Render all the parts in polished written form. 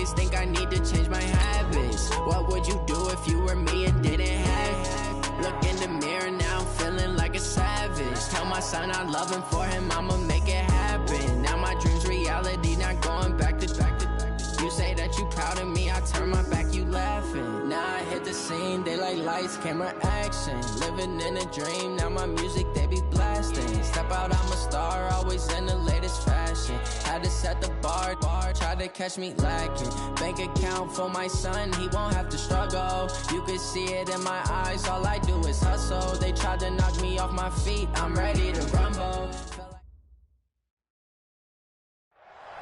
always think I need to change my habits. What would you do if you were me and didn't have it? Look in the mirror now, I'm feeling like a savage. Tell my son I love him, for him I'ma make it happen. Now my dream's reality, not going back to back to back. You say that you proud of me, I turn my back, you laughing. Now I hit the scene, they like lights, camera, action. Living in a dream, now my music they be blasting. Step out, I'm a star, always in the latest fashion. Had to set the bar, try to catch me lacking. Bank account for my son, he won't have to struggle. You could see it in my eyes, all I do is hustle. They tried to knock me off my feet, I'm ready to rumble.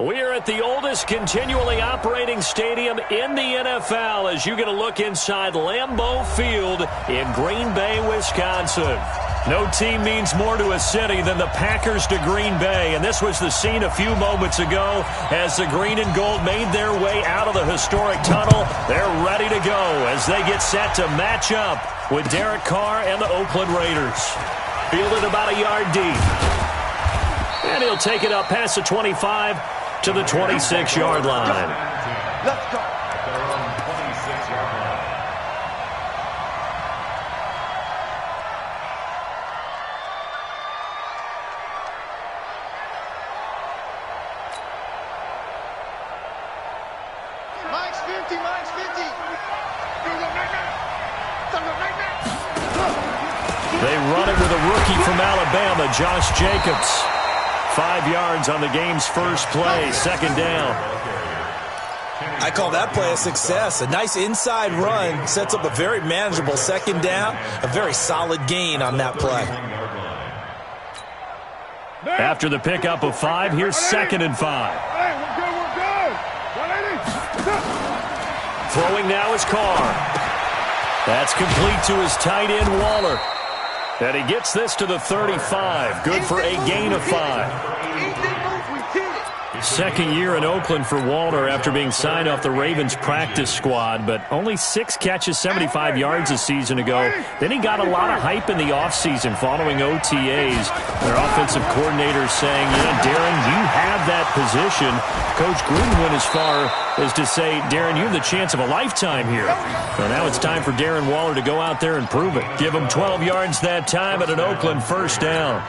We are at the oldest continually operating stadium in the NFL as you get a look inside Lambeau Field in Green Bay, Wisconsin. No team means more to a city than the Packers to Green Bay, and this was the scene a few moments ago as the green and gold made their way out of the historic tunnel. They're ready to go as they get set to match up with Derek Carr and the Oakland Raiders. Fielded about a yard deep. And he'll take it up past the 25 to the 26-yard line. Let's go. They're on the 26-yard line. Mike's 50, Mike's 50. They run it with a rookie from Alabama, Josh Jacobs. 5 yards on the game's first play, second down. I call that play a success. A nice inside run sets up a very manageable second down, a very solid gain on that play. After the pickup of 5, here's 2nd and 5. Throwing now is Carr. That's complete to his tight end, Waller. And he gets this to the 35. Good for a gain of 5. Second year in Oakland for Waller after being signed off the Ravens practice squad, but only 6 catches, 75 yards a season ago. Then he got a lot of hype in the offseason following OTAs. Their offensive coordinator saying, Darren, you have that position. Coach Gruden went as far as to say, Darren, you have the chance of a lifetime here. Well, now it's time for Darren Waller to go out there and prove it. Give him 12 yards that time at an Oakland first down.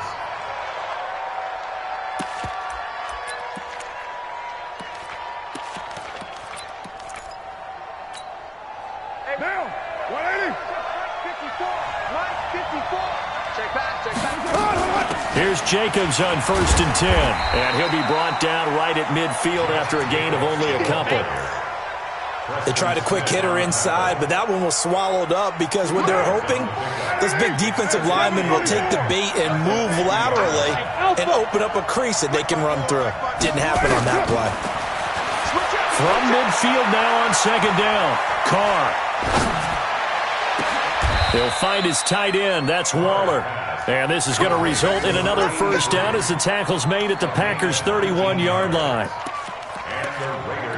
Here's Jacobs on 1st and 10, and he'll be brought down right at midfield after a gain of only a couple. They tried a quick hitter inside, but that one was swallowed up because what they're hoping, those big defensive linemen will take the bait and move laterally and open up a crease that they can run through. Didn't happen on that play. From midfield now on 2nd down, Carr. He'll find his tight end, that's Waller. And this is going to result in another first down as the tackle's made at the Packers' 31-yard line.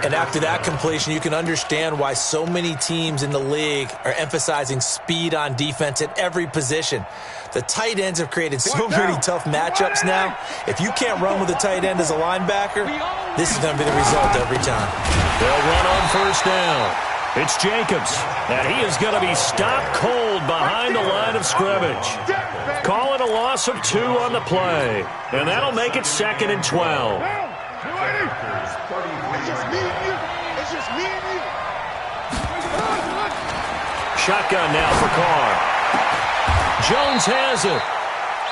And after that completion, you can understand why so many teams in the league are emphasizing speed on defense at every position. The tight ends have created so many tough matchups now. If you can't run with a tight end as a linebacker, this is going to be the result every time. They'll run on first down. It's Jacobs, and he is going to be stopped cold behind the line of scrimmage. Call it a loss of 2 on the play, and that'll make it 2nd and 12. Shotgun now for Carr. Jones has it.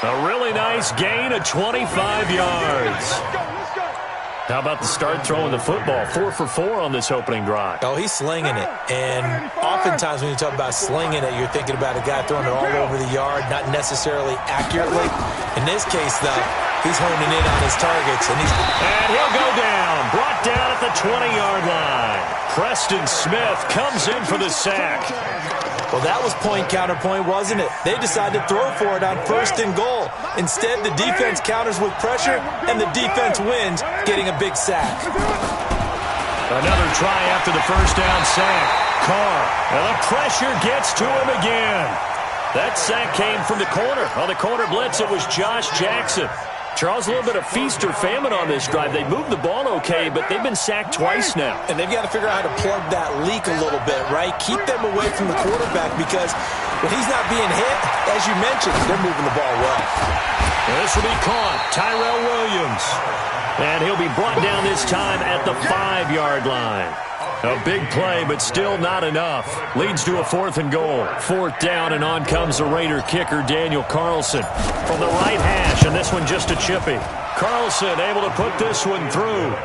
A really nice gain of 25 yards. How about the start throwing the football? 4 for 4 on this opening drive. Oh, he's slinging it. And oftentimes when you talk about slinging it, you're thinking about a guy throwing it all over the yard, not necessarily accurately. In this case, though, he's honing in on his targets. And he'll go down. Brought down at the 20-yard line. Preston Smith comes in for the sack. Well, that was point counterpoint, wasn't it? They decided to throw for it on 1st and goal. Instead, the defense counters with pressure, and the defense wins, getting a big sack. Another try after the first down sack. Carr, and the pressure gets to him again. That sack came from the corner. On the corner blitz, it was Josh Jackson. Charles, a little bit of feast or famine on this drive. They moved the ball okay, but they've been sacked twice now. And they've got to figure out how to plug that leak a little bit, right? Keep them away from the quarterback because when he's not being hit, as you mentioned, they're moving the ball well. This will be caught. Tyrell Williams. And he'll be brought down this time at the 5-yard line. A big play, but still not enough. Leads to a 4th and goal. 4th down, and on comes the Raider kicker, Daniel Carlson. From the right hash, and this one just a chippy. Carlson able to put this one through.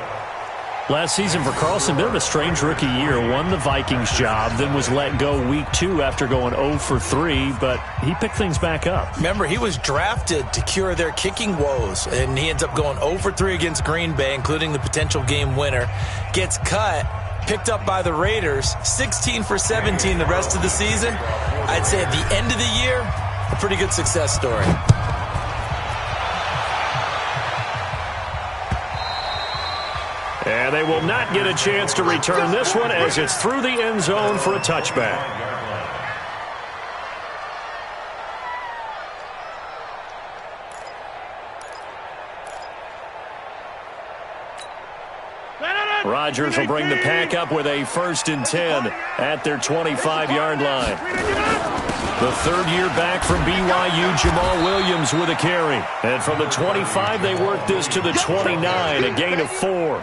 Last season for Carlson, bit of a strange rookie year. Won the Vikings job, then was let go week 2 after going 0 for 3, but he picked things back up. Remember, he was drafted to cure their kicking woes, and he ends up going 0 for 3 against Green Bay, including the potential game winner. Gets cut, picked up by the Raiders, 16 for 17 the rest of the season. I'd say at the end of the year, a pretty good success story. And they will not get a chance to return this one as it's through the end zone for a touchback. Rodgers will bring the pack up with a 1st and 10 at their 25-yard line. The 3rd year back from BYU, Jamal Williams with a carry. And from the 25, they work this to the 29, a gain of 4.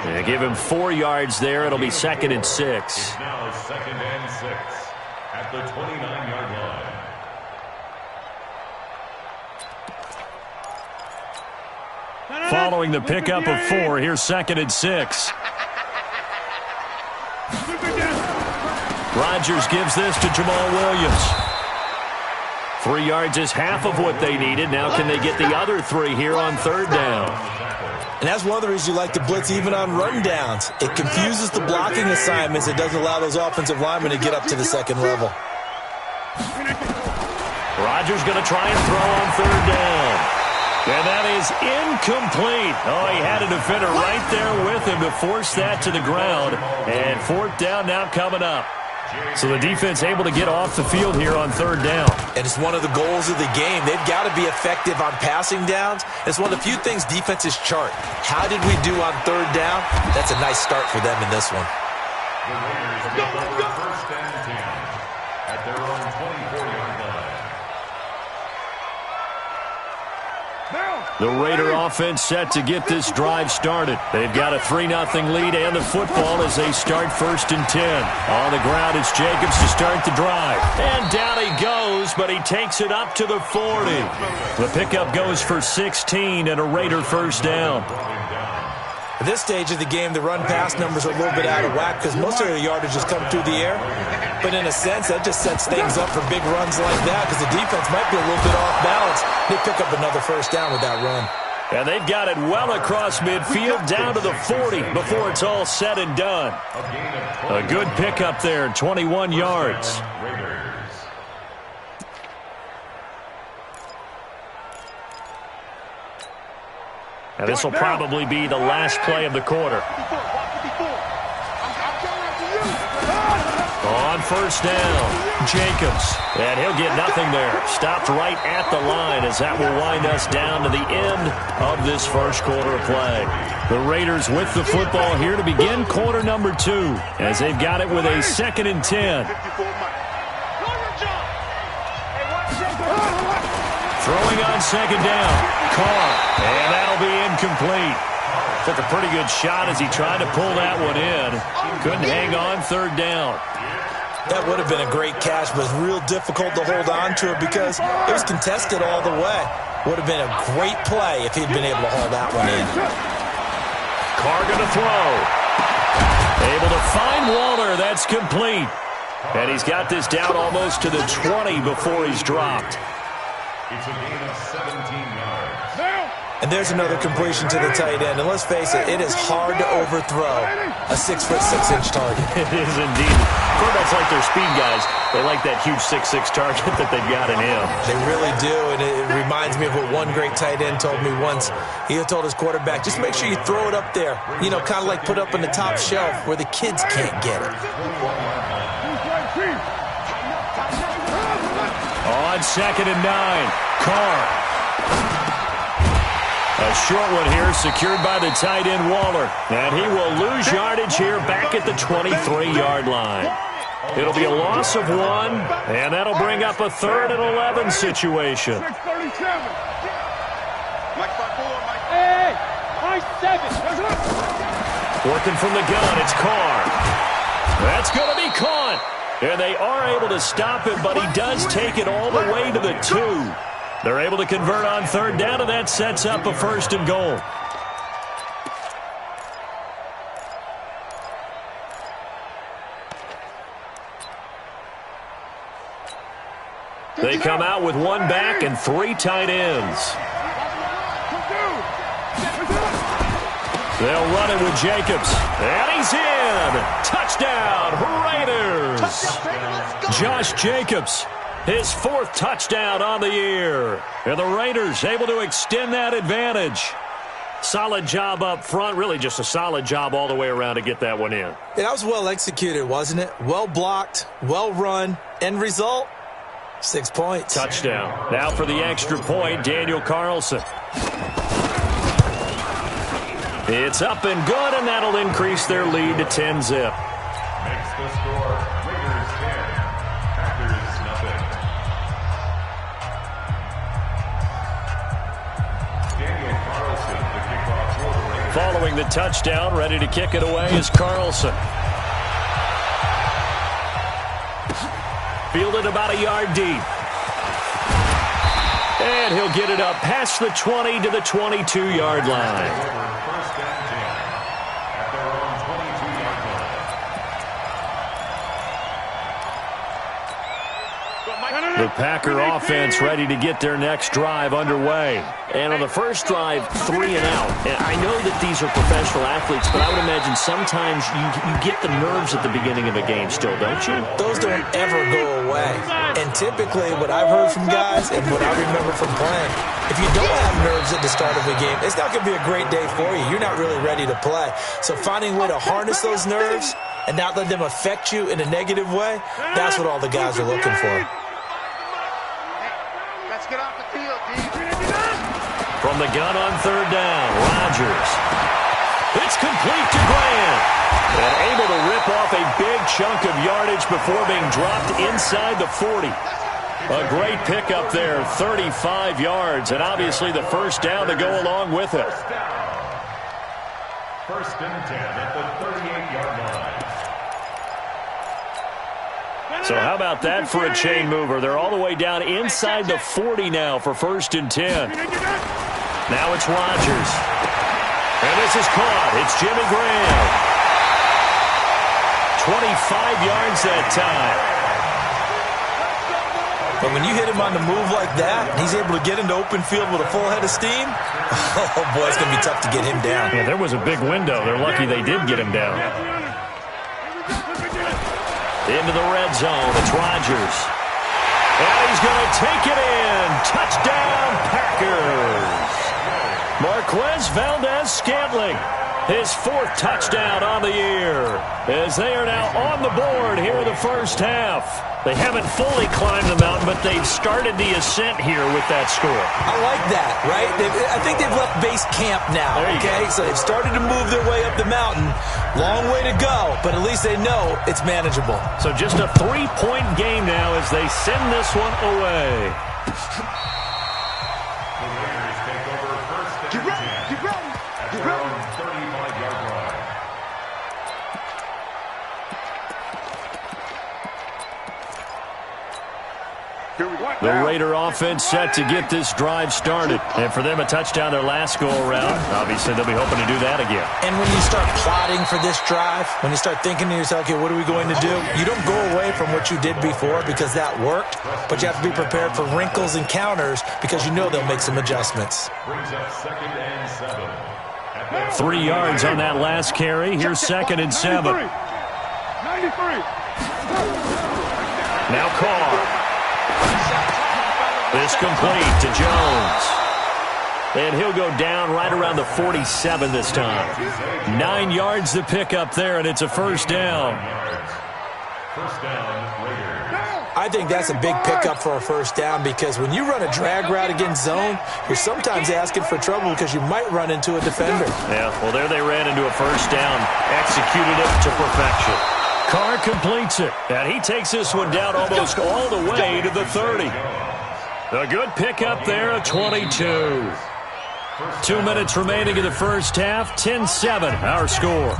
And give him 4 yards there. It'll be 2nd and 6. Now 2nd and 6 at the 29-yard line. Following the pickup of 4, here's 2nd and 6. Rodgers gives this to Jamal Williams. 3 yards is half of what they needed. Now can they get the other 3 here on 3rd down? And that's one of the reasons you like to blitz even on run downs. It confuses the blocking assignments. It doesn't allow those offensive linemen to get up to the 2nd level. Rodgers going to try and throw on 3rd down. And that is incomplete. Oh, he had a defender right there with him to force that to the ground. And 4th down now coming up. So the defense able to get off the field here on 3rd down. And it's one of the goals of the game. They've got to be effective on passing downs. It's one of the few things defenses chart. How did we do on 3rd down? That's a nice start for them in this one. The Raiders get their 1st and 10 at their own 24-yard line. The Raider offense set to get this drive started. They've got a 3-0 lead and the football as they start 1st and 10. On the ground, it's Jacobs to start the drive. And down he goes, but he takes it up to the 40. The pickup goes for 16 and a Raider 1st down. At this stage of the game, the run-pass numbers are a little bit out of whack because most of the yardage has come through the air. But in a sense, that just sets things up for big runs like that because the defense might be a little bit off balance. They pick up another 1st down with that run. And they've got it well across midfield down to the 40 before it's all said and done. A good pickup there, 21 yards. And this will probably be the last play of the quarter. On 1st down, Jacobs. And he'll get nothing there. Stopped right at the line as that will wind us down to the end of this 1st quarter of play. The Raiders with the football here to begin quarter number 2 as they've got it with a 2nd and 10. Throwing on 2nd down, Carr, and that'll be incomplete. Took a pretty good shot as he tried to pull that one in. Couldn't hang on 3rd down. That would have been a great catch, but it's real difficult to hold on to it because it was contested all the way. Would have been a great play if he'd been able to haul that one in. Carr going to throw. Able to find Waller. That's complete. And he's got this down almost to the 20 before he's dropped. It's a gain of 17 yards. And there's another completion to the tight end. And let's face it, it is hard to overthrow a 6'6" target. It is indeed. Quarterbacks like their speed guys. They like that huge 6'6" target that they've got in him. They really do, and it reminds me of what one great tight end told me once. He told his quarterback, just make sure you throw it up there. You know, kind of like put up on the top shelf where the kids can't get it. On 2nd and 9, Carr. A short one here secured by the tight end Waller. And he will lose yardage here back at the 23-yard line. It'll be a loss of 1, and that'll bring up a 3rd and 11 situation. Working from the gun, it's Carr. That's going to be caught. And they are able to stop him, but he does take it all the way to the 2. They're able to convert on 3rd down, and that sets up a 1st and goal. They come out with 1 back and 3 tight ends. They'll run it with Jacobs. And he's in. Touchdown, Raiders. Josh Jacobs, his 4th touchdown on the year. And the Raiders able to extend that advantage. Solid job up front. Really just a solid job all the way around to get that one in. Yeah, that was well executed, wasn't it? Well blocked, well run. End result, 6 points. Touchdown. Now for the extra point, Daniel Carlson. It's up and good, and that'll increase their lead to 10-zip. Makes the score Raiders 10, Packers nothing. Daniel Carlson, the kickoff for the Raiders. Following the touchdown, ready to kick it away is Carlson. Fielded about a yard deep. And he'll get it up past the 20 to the 22-yard line. The Packer offense ready to get their next drive underway. And on the first drive, 3 and out. And I know that these are professional athletes, but I would imagine sometimes you get the nerves at the beginning of a game still, don't you? Those don't ever go away. And typically what I've heard from guys and what I remember from playing, if you don't have nerves at the start of a game, it's not going to be a great day for you. You're not really ready to play. So finding a way to harness those nerves and not let them affect you in a negative way, that's what all the guys are looking for. Get off the field, D. From the gun on 3rd down, Rodgers. It's complete to Grant. And able to rip off a big chunk of yardage before being dropped inside the 40. A great pickup there, 35 yards, and obviously the 1st down to go along with it. 1st and 10 at the 38-yard line. So how about that for a chain mover? They're all the way down inside the 40 now for 1st and 10. Now it's Rodgers. And this is caught. It's Jimmy Graham. 25 yards that time. But when you hit him on the move like that, and he's able to get into open field with a full head of steam, oh boy, it's going to be tough to get him down. Yeah, there was a big window. They're lucky they did get him down. Into the red zone, it's Rodgers. And he's going to take it in. Touchdown, Packers. Marquez Valdez-Scantling, his 4th touchdown on the year, as they are now on the board here in the first half. They haven't fully climbed the mountain, but they've started the ascent here with that score. I like that, right? I think they've left base camp now, okay? So they've started to move their way up the mountain. Long way to go, but at least they know it's manageable. So just a 3-point game now as they send this one away. The Raiders take over 1st and 10 at their own 35-yard line. The Raider offense set to get this drive started. And for them, a touchdown their last go-around. Obviously, they'll be hoping to do that again. And when you start plotting for this drive, when you start thinking to yourself, okay, what are we going to do? You don't go away from what you did before because that worked, but you have to be prepared for wrinkles and counters because you know they'll make some adjustments. Brings up 2nd and 7. 3 yards on that last carry. Here's 2nd and 7. 93. Now Carr. This complete to Jones. And he'll go down right around the 47 this time. 9 yards to pick up there, and it's a 1st down. 1st down, Raiders. I think that's a big pickup for a first down because when you run a drag route against zone, you're sometimes asking for trouble because you might run into a defender. Yeah, well, there they ran into a first down, executed it to perfection. Carr completes it, and he takes this one down almost all the way to the 30. A good pickup there at 22. 2 minutes remaining in the first half, 10-7, our score.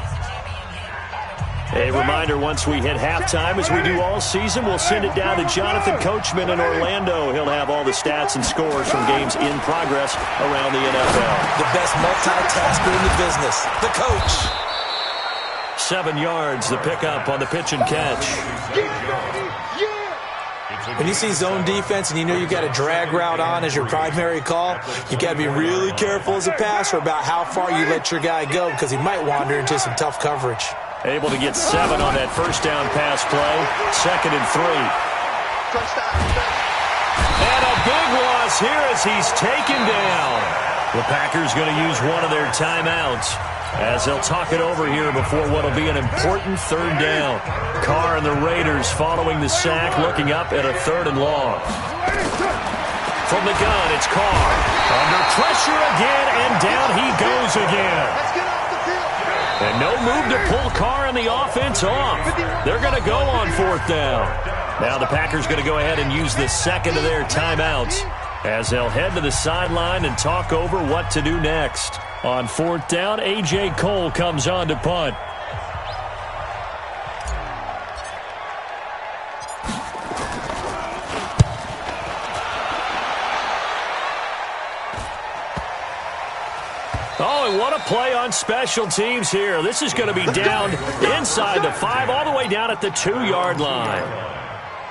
A reminder, once we hit halftime, as we do all season, we'll send it down to Jonathan Coachman in Orlando. He'll have all the stats and scores from games in progress around the NFL. The best multitasker in the business, the coach. 7 yards, the pickup on the pitch and catch. When you see zone defense and you know you got a drag route on as your primary call, you got to be really careful as a passer about how far you let your guy go because he might wander into some tough coverage. Able to get 7 on that first down pass play. 2nd and 3. And a big loss here as he's taken down. The Packers going to use one of their timeouts as they'll talk it over here before what will be an important 3rd down. Carr and the Raiders following the sack, looking up at a 3rd and long. From the gun, it's Carr. Under pressure again, and down he goes again. And no move to pull Carr and the offense off. They're going to go on 4th down. Now the Packers going to go ahead and use the 2nd of their timeouts as they'll head to the sideline and talk over what to do next. On 4th down, A.J. Cole comes on to punt. Oh, and what a play on special teams here. This is going to be down inside the 5, all the way down at the 2-yard line.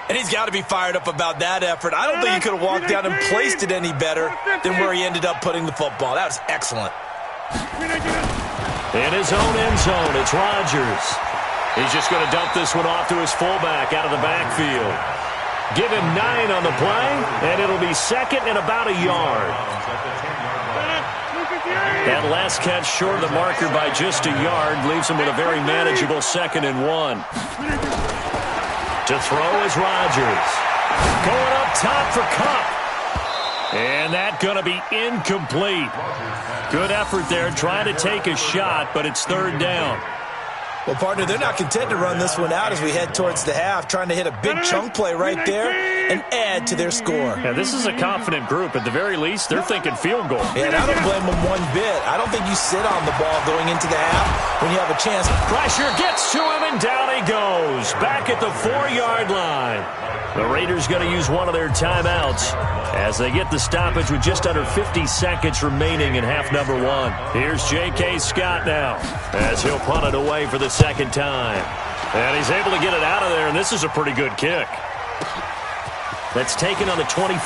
And he's got to be fired up about that effort. I don't think he could have walked down and placed it any better than where he ended up putting the football. That was excellent. In his own end zone, it's Rodgers. He's just going to dump this one off to his fullback out of the backfield. Give him 9 on the play, and it'll be 2nd and about a yard. That last catch short of the marker by just a yard leaves him with a very manageable 2nd and 1. To throw is Rodgers. Going up top for Kupp. And that going to be incomplete. Good effort there trying to take a shot, but it's 3rd down. Well, partner, they're not content to run this one out as we head towards the half, trying to hit a big chunk play right there and add to their score. Yeah, this is a confident group. At the very least, they're thinking field goal. Yeah, and I don't blame them one bit. I don't think you sit on the ball going into the half when you have a chance. Pressure gets to him, and down he goes. Back at the 4-yard line. The Raiders going to use one of their timeouts as they get the stoppage with just under 50 seconds remaining in half number 1. Here's J.K. Scott now as he'll punt it away for the 2nd time. And he's able to get it out of there, and this is a pretty good kick. That's taken on the 25.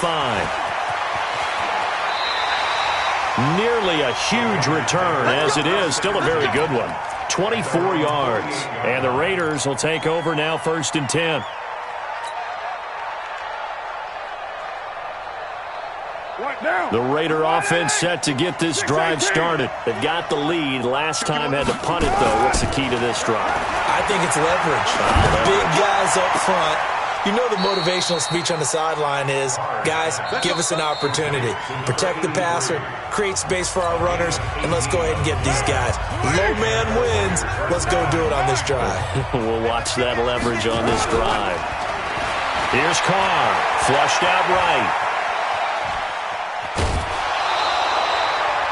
Nearly a huge return, as it is. Still a very good one. 24 yards. And the Raiders will take over now 1st and 10. The Raider offense set to get this drive started. They've got the lead. Last time had to punt it, though. What's the key to this drive? I think it's leverage. The big guys up front. You know the motivational speech on the sideline is, guys, give us an opportunity. Protect the passer, create space for our runners, and let's go ahead and get these guys. Low man wins. Let's go do it on this drive. We'll watch that leverage on this drive. Here's Carr. Flushed out right.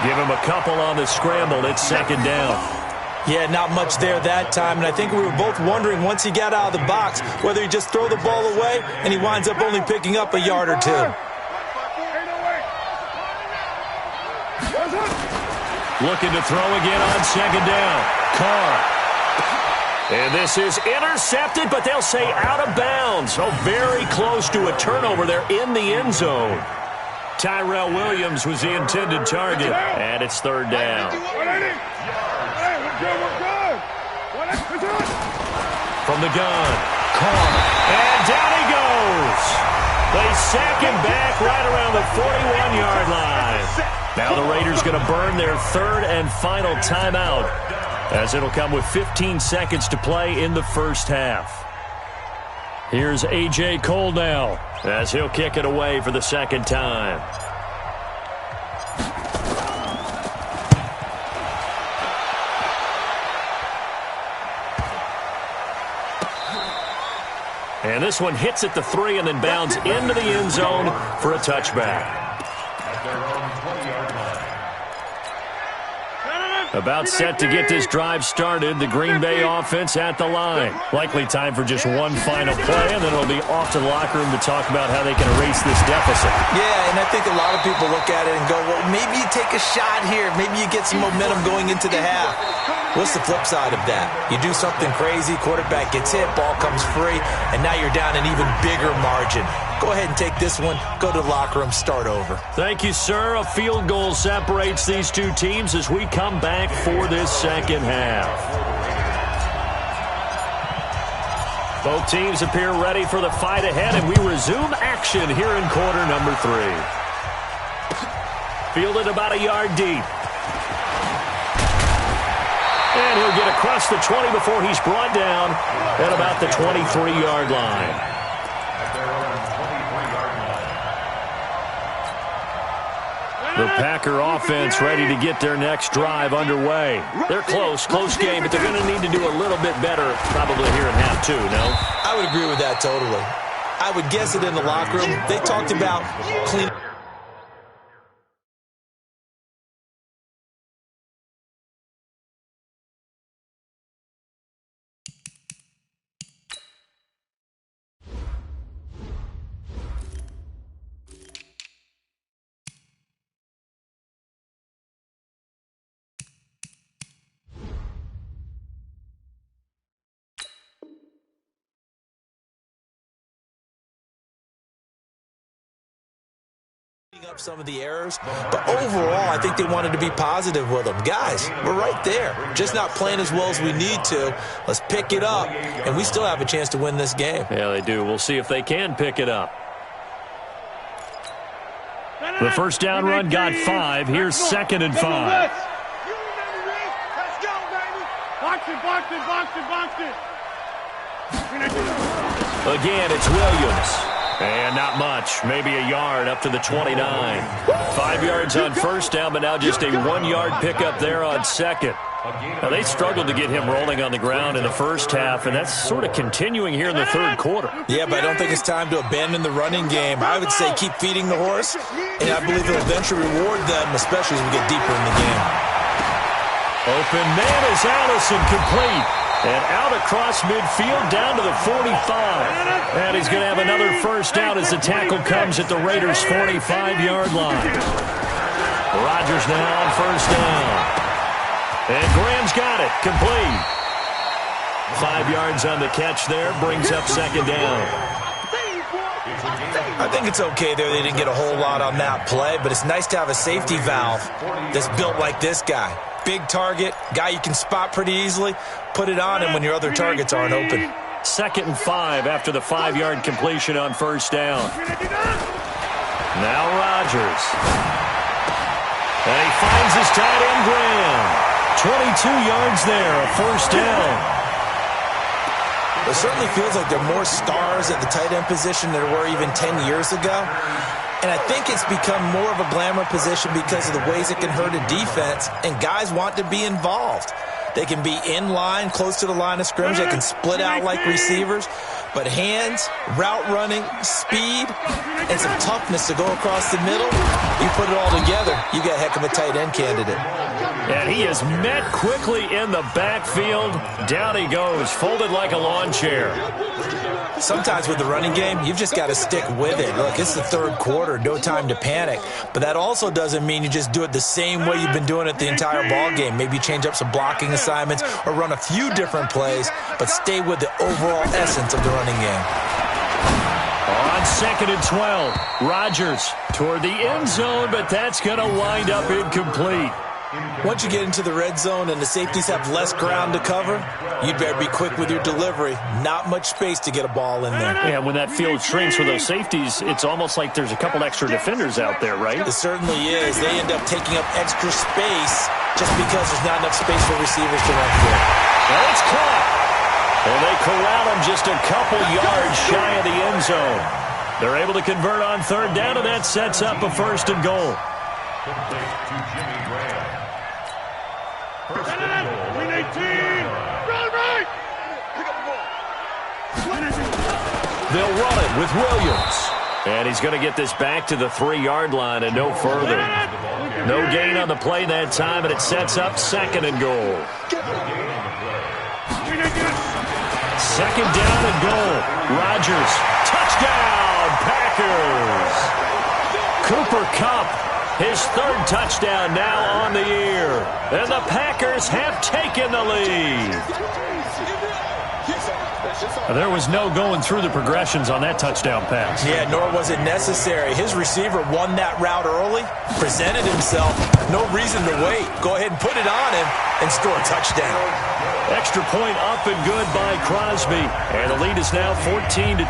Give him a couple on the scramble. It's 2nd down. Yeah, not much there that time, and I think we were both wondering once he got out of the box whether he just throw the ball away and he winds up only picking up a yard or 2. Looking to throw again on 2nd down. Carr. And this is intercepted, but they'll say out of bounds. Oh, very close to a turnover there in the end zone. Tyrell Williams was the intended target, and it's 3rd down. From the gun, Carr, and down he goes. They sack him back right around the 41-yard line. Now the Raiders going to burn their 3rd and final timeout as it'll come with 15 seconds to play in the first half. Here's A.J. Cole now as he'll kick it away for the second time. And this one hits at the 3 and then bounds into the end zone for a touchback. About set to get this drive started, the Green Bay offense at the line. Likely time for just one final play, and then it'll be off to the locker room to talk about how they can erase this deficit. Yeah, and I think a lot of people look at it and go, well, maybe you take a shot here. Maybe you get some momentum going into the half. What's the flip side of that? You do something crazy, quarterback gets hit, ball comes free, and now you're down an even bigger margin. Go ahead and take this one, go to the locker room, start over. Thank you, sir. A field goal separates these two teams as we come back for this second half. Both teams appear ready for the fight ahead, and we resume action here in quarter number 3. Fielded about a yard deep. And he'll get across the 20 before he's brought down at about the 23-yard line. The Packer offense ready to get their next drive underway. They're close game, but they're going to need to do a little bit better probably here in half 2, no? I would agree with that totally. I would guess it in the locker room. They talked about cleaning. Up some of the errors, but overall I think they wanted to be positive with them. Guys, we're right there, just not playing as well as we need to. Let's pick it up, and we still have a chance to win this game. Yeah, they do. We'll see if they can pick it up. The first down run got 5. Here's 2nd and 5. Let's go, baby. Box it. Again, it's Williams. And not much, maybe a yard up to the 29. 5 yards on first down, but now just a 1-yard pickup there on second. Now, they struggled to get him rolling on the ground in the first half, and that's sort of continuing here in the third quarter. Yeah, but I don't think it's time to abandon the running game. I would say keep feeding the horse, and I believe it'll eventually reward them, especially as we get deeper in the game. Open man is Allison, complete. And out across midfield down to the 45. And he's going to have another first down as the tackle comes at the Raiders' 45-yard line. Rodgers now on first down. And Graham's got it, complete. 5 yards on the catch there, brings up second down. I think it's okay there. They didn't get a whole lot on that play, but it's nice to have a safety valve that's built like this guy. Big target, guy you can spot pretty easily. Put it on him when your other targets aren't open. 2nd and 5 after the 5-yard completion on first down. Now Rodgers. And he finds his tight end, Graham. 22 yards there, a first down. It certainly feels like there are more stars at the tight end position than there were even 10 years ago. And I think it's become more of a glamour position because of the ways it can hurt a defense, and guys want to be involved. They can be in line, close to the line of scrimmage. They can split out like receivers. But hands, route running, speed, and some toughness to go across the middle, you put it all together, you got a heck of a tight end candidate. And he is met quickly in the backfield. Down he goes, folded like a lawn chair. Sometimes with the running game, you've just got to stick with it. Look, it's the third quarter, no time to panic. But that also doesn't mean you just do it the same way you've been doing it the entire ball game. Maybe change up some blocking assignments or run a few different plays, but stay with the overall essence of the running game. On 2nd and 12, Rodgers toward the end zone, but that's going to wind up incomplete. Once you get into the red zone and the safeties have less ground to cover, you'd better be quick with your delivery. Not much space to get a ball in there. Yeah, when that field shrinks with those safeties, it's almost like there's a couple extra defenders out there, right? It certainly is. They end up taking up extra space just because there's not enough space for receivers to run through. Well, it's caught. And they corral him just a couple yards shy of the end zone. They're able to convert on third down, and that sets up a 1st and goal. Complete to Jimmy Graham. 1st and goal. Green 18. Run right. Pick up the ball. They'll run it with Williams. And he's going to get this back to the 3-yard line and no further. No gain on the play that time, and it sets up 2nd and goal. 2nd down and goal. Rodgers, touchdown, Packers. Cooper Kupp, his 3rd touchdown now on the year. And the Packers have taken the lead. There was no going through the progressions on that touchdown pass. Yeah, nor was it necessary. His receiver won that route early, presented himself, no reason to wait. Go ahead and put it on him and score a touchdown. Extra point up and good by Crosby. And the lead is now 14-10.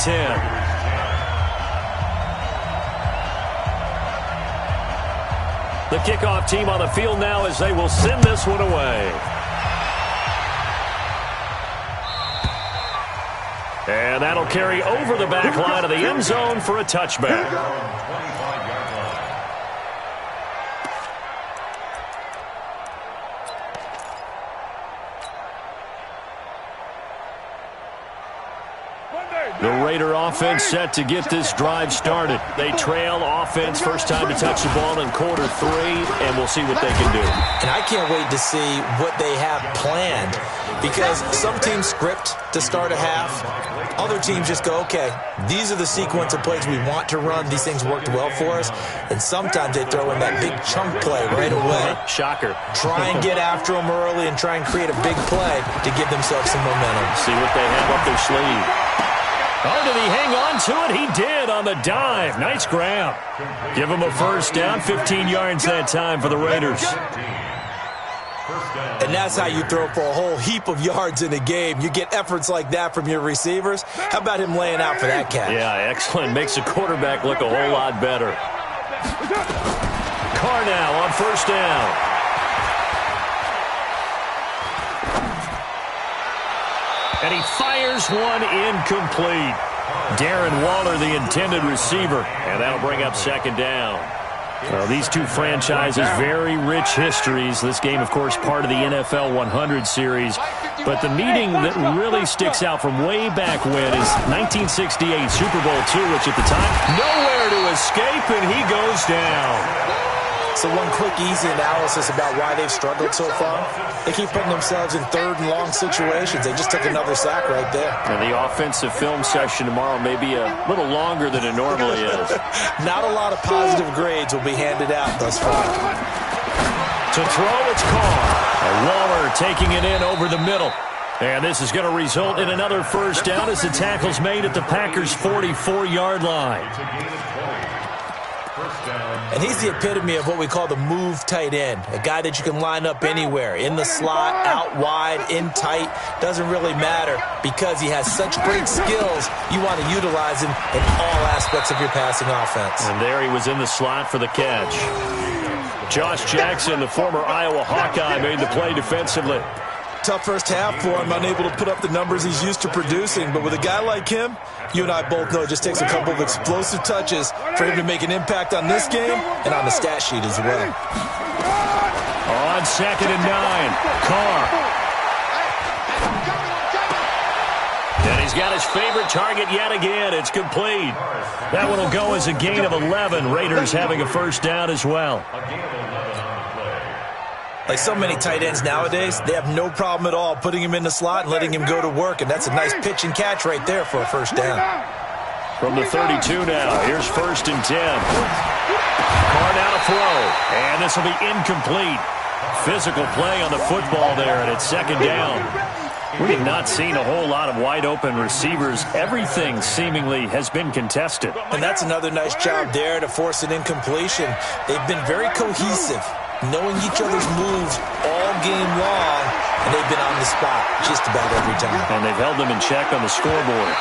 The kickoff team on the field now as they will send this one away. And that'll carry over the back line of the end zone for a touchback. The Raider offense set to get this drive started. They trail offense first time to touch the ball in quarter 3, and we'll see what they can do. And I can't wait to see what they have planned, because some teams script to start a half. Other teams just go, okay, these are the sequence of plays we want to run. These things worked well for us. And sometimes they throw in that big chunk play right away. Shocker. Try and get after them early and try and create a big play to give themselves some momentum. See what they have up their sleeve. Oh, did he hang on to it? He did on the dive. Nice grab. Give him a 1st down, 15 yards that time for the Raiders. And that's how you throw for a whole heap of yards in a game. You get efforts like that from your receivers. How about him laying out for that catch? Yeah, excellent. Makes the quarterback look a whole lot better. Carr now on 1st down. And he fires one incomplete. Darren Waller, the intended receiver. And that'll bring up 2nd down. Well, these two franchises, very rich histories. This game, of course, part of the NFL 100 series. But the meeting that really sticks out from way back when is 1968 Super Bowl II, which at the time, nowhere to escape, and he goes down. So one quick, easy analysis about why they've struggled so far. They keep putting themselves in 3rd and long situations. They just took another sack right there. And the offensive film session tomorrow may be a little longer than it normally is. Not a lot of positive grades will be handed out thus far. To throw, it's Carr. Waller taking it in over the middle. And this is going to result in another 1st down as the tackle's made at the Packers' 44-yard line. And he's the epitome of what we call the move tight end, a guy that you can line up anywhere, in the slot, out wide, in tight, doesn't really matter because he has such great skills. You want to utilize him in all aspects of your passing offense. And there he was in the slot for the catch. Josh Jackson, the former Iowa Hawkeye, made the play defensively. Tough first half for him, unable to put up the numbers he's used to producing. But with a guy like him, you and I both know it just takes a couple of explosive touches for him to make an impact on this game and on the stat sheet as well. On 2nd and 9, Carr. And he's got his favorite target yet again. It's complete. That one will go as a gain of 11. Raiders having a 1st down as well. Like so many tight ends nowadays, they have no problem at all putting him in the slot and letting him go to work. And that's a nice pitch and catch right there for a 1st down. From the 32 now, here's 1st and 10. Carr now to throw. And this will be incomplete. Physical play on the football there, and it's 2nd down. We have not seen a whole lot of wide-open receivers. Everything seemingly has been contested. And that's another nice job there to force an incompletion. They've been very cohesive, knowing each other's moves all game long, and they've been on the spot just about every time. And they've held them in check on the scoreboard.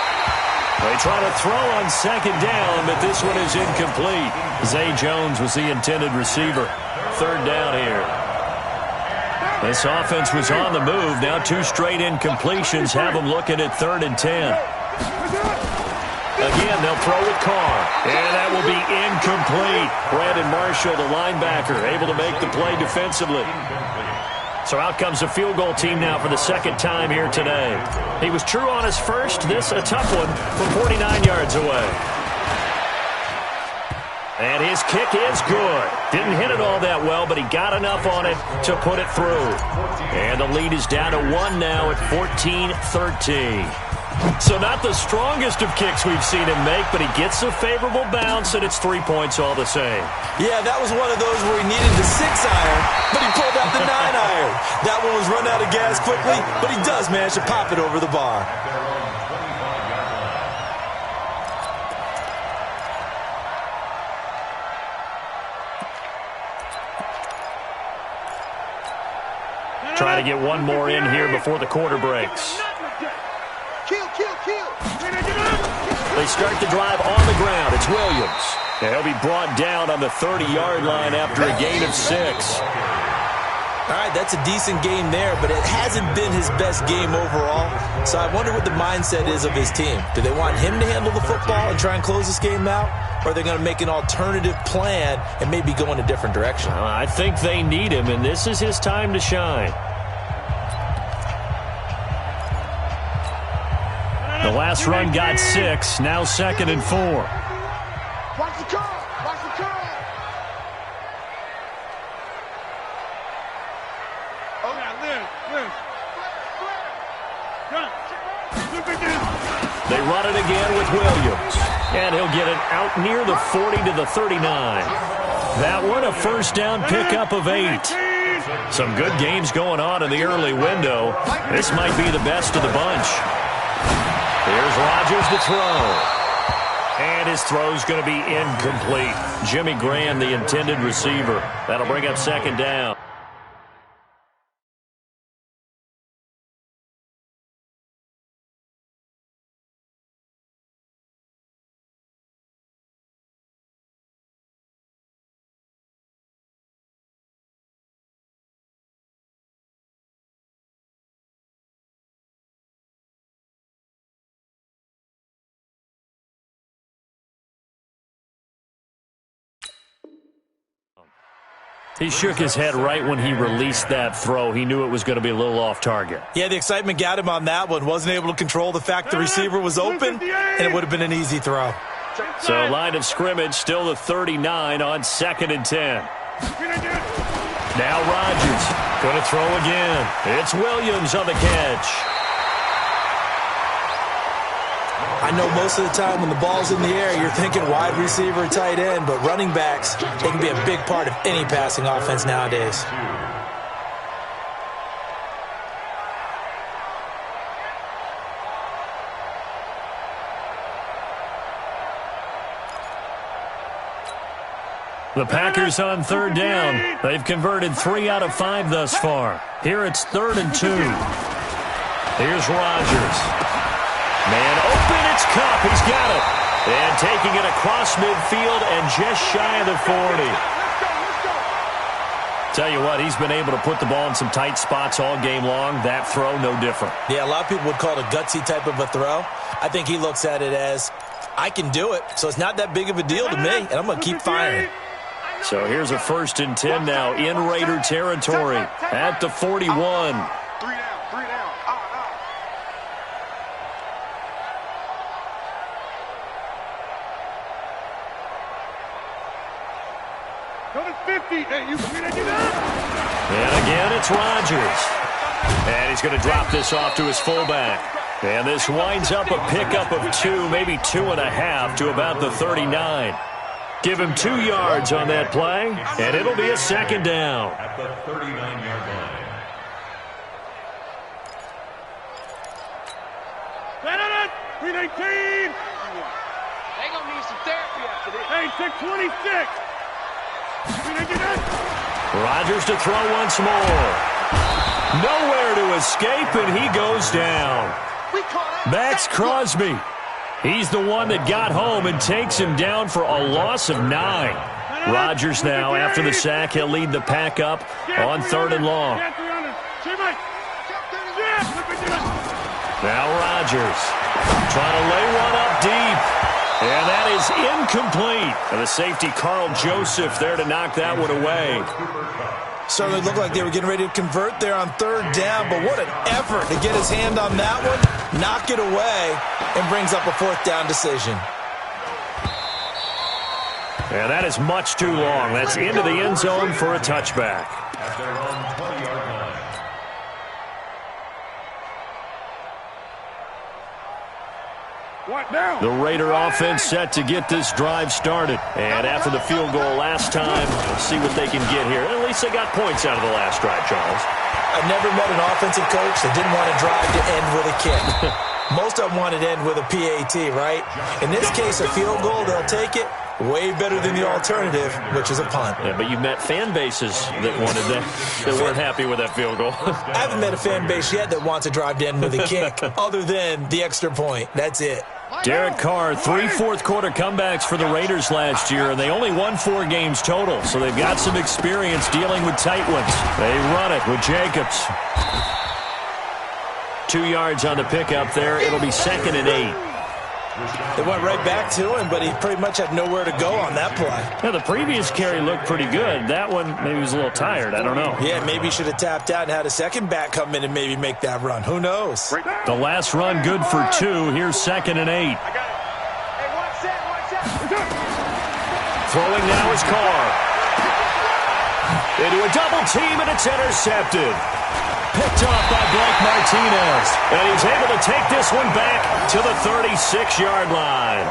They try to throw on 2nd down, but this one is incomplete. Zay Jones was the intended receiver. 3rd down here. This offense was on the move. Now 2 straight incompletions have them looking at 3rd and 10. Again, they'll throw with Carr. And that will be incomplete. Brandon Marshall, the linebacker, able to make the play defensively. So out comes the field goal team now for the 2nd time here today. He was true on his first. This a tough one from 49 yards away. And his kick is good. Didn't hit it all that well, but he got enough on it to put it through. And the lead is down to 1 now at 14-13. So not the strongest of kicks we've seen him make, but he gets a favorable bounce, and it's 3 points all the same. Yeah, that was one of those where he needed the 6-iron, but he pulled out the 9-iron. That one was run out of gas quickly, but he does manage to pop it over the bar. Try to get one more in here before the quarter breaks. They start the drive on the ground. It's Williams. And he'll be brought down on the 30-yard line after a gain of 6. All right, that's a decent game there, but it hasn't been his best game overall. So I wonder what the mindset is of his team. Do they want him to handle the football and try and close this game out? Or are they going to make an alternative plan and maybe go in a different direction? I think they need him, and this is his time to shine. The last run got 6, now 2nd and 4. Watch the curl. Watch the curl. Oh, yeah, live. They run it again with Williams. And he'll get it out near the 40 to the 39. That one a first down pickup of 8. Some good games going on in the early window. This might be the best of the bunch. Here's Rodgers to throw. And his throw's going to be incomplete. Jimmy Graham, the intended receiver. That'll bring up 2nd down. He shook his head right when he released that throw. He knew it was going to be a little off target. Yeah, the excitement got him on that one. Wasn't able to control the fact the receiver was open, and it would have been an easy throw. So line of scrimmage, still the 39 on 2nd and 10. Now Rodgers going to throw again. It's Williams on the catch. I know most of the time when the ball's in the air, you're thinking wide receiver, tight end, but running backs, they can be a big part of any passing offense nowadays. The Packers on 3rd down. They've converted 3 out of 5 thus far. Here it's 3rd and 2. Here's Rodgers. Man open, it's Kupp. He's got it. And taking it across midfield and just shy of the 40. Tell you what, he's been able to put the ball in some tight spots all game long. That throw, no different. Yeah, a lot of people would call it a gutsy type of a throw. I think he looks at it as, I can do it, so it's not that big of a deal to me, and I'm going to keep firing. So here's a 1st and 10 now in Raider territory at the 41. And again, it's Rodgers. And he's going to drop this off to his fullback. And this winds up a pickup of 2, maybe 2.5 to about the 39. Give him 2 yards on that play, and it'll be a 2nd down. At the 39-yard line. They're going to need some therapy after this. Hey, 626. Rodgers to throw once more. Nowhere to escape, and he goes down. Max Crosby. He's the one that got home and takes him down for a loss of 9. Rodgers now, after the sack, he'll lead the pack up on 3rd and long. Now Rodgers trying to lay one up deep. And that is incomplete. And the safety, Carl Joseph, there to knock that one away. Certainly looked like they were getting ready to convert there on third down, but what an effort to get his hand on that one, knock it away, and brings up a fourth down decision. And that is much too long. That's into the end zone for a touchback. At their own 20-yard line. What now? The Raider offense set to get this drive started. And after the field goal last time, let's see what they can get here. At least they got points out of the last drive, Charles. I've never met an offensive coach that didn't want to drive to end with a kick. Most of them wanted to end with a PAT, right? In this case, a field goal, they'll take it. Way better than the alternative, which is a punt. Yeah, but you met fan bases that wanted that, that weren't happy with that field goal. I haven't met a fan base yet that wants a drive to end with a kick, other than the extra point. That's it. Derek Carr, 3 fourth-quarter comebacks for the Raiders last year, and they only won 4 games total, so they've got some experience dealing with tight ones. They run it with Jacobs. 2 yards on the pickup there. It'll be 2nd and 8. They went right back to him, but he pretty much had nowhere to go on that play. Yeah, the previous carry looked pretty good. That one, maybe he was a little tired. I don't know. Yeah, maybe he should have tapped out and had a second back come in and maybe make that run. Who knows? The last run good for 2. Here's 2nd and 8. Throwing now is Carr. Into a double team, and it's intercepted. Picked off by Blake Martinez. And he's able to take this one back to the 36-yard line.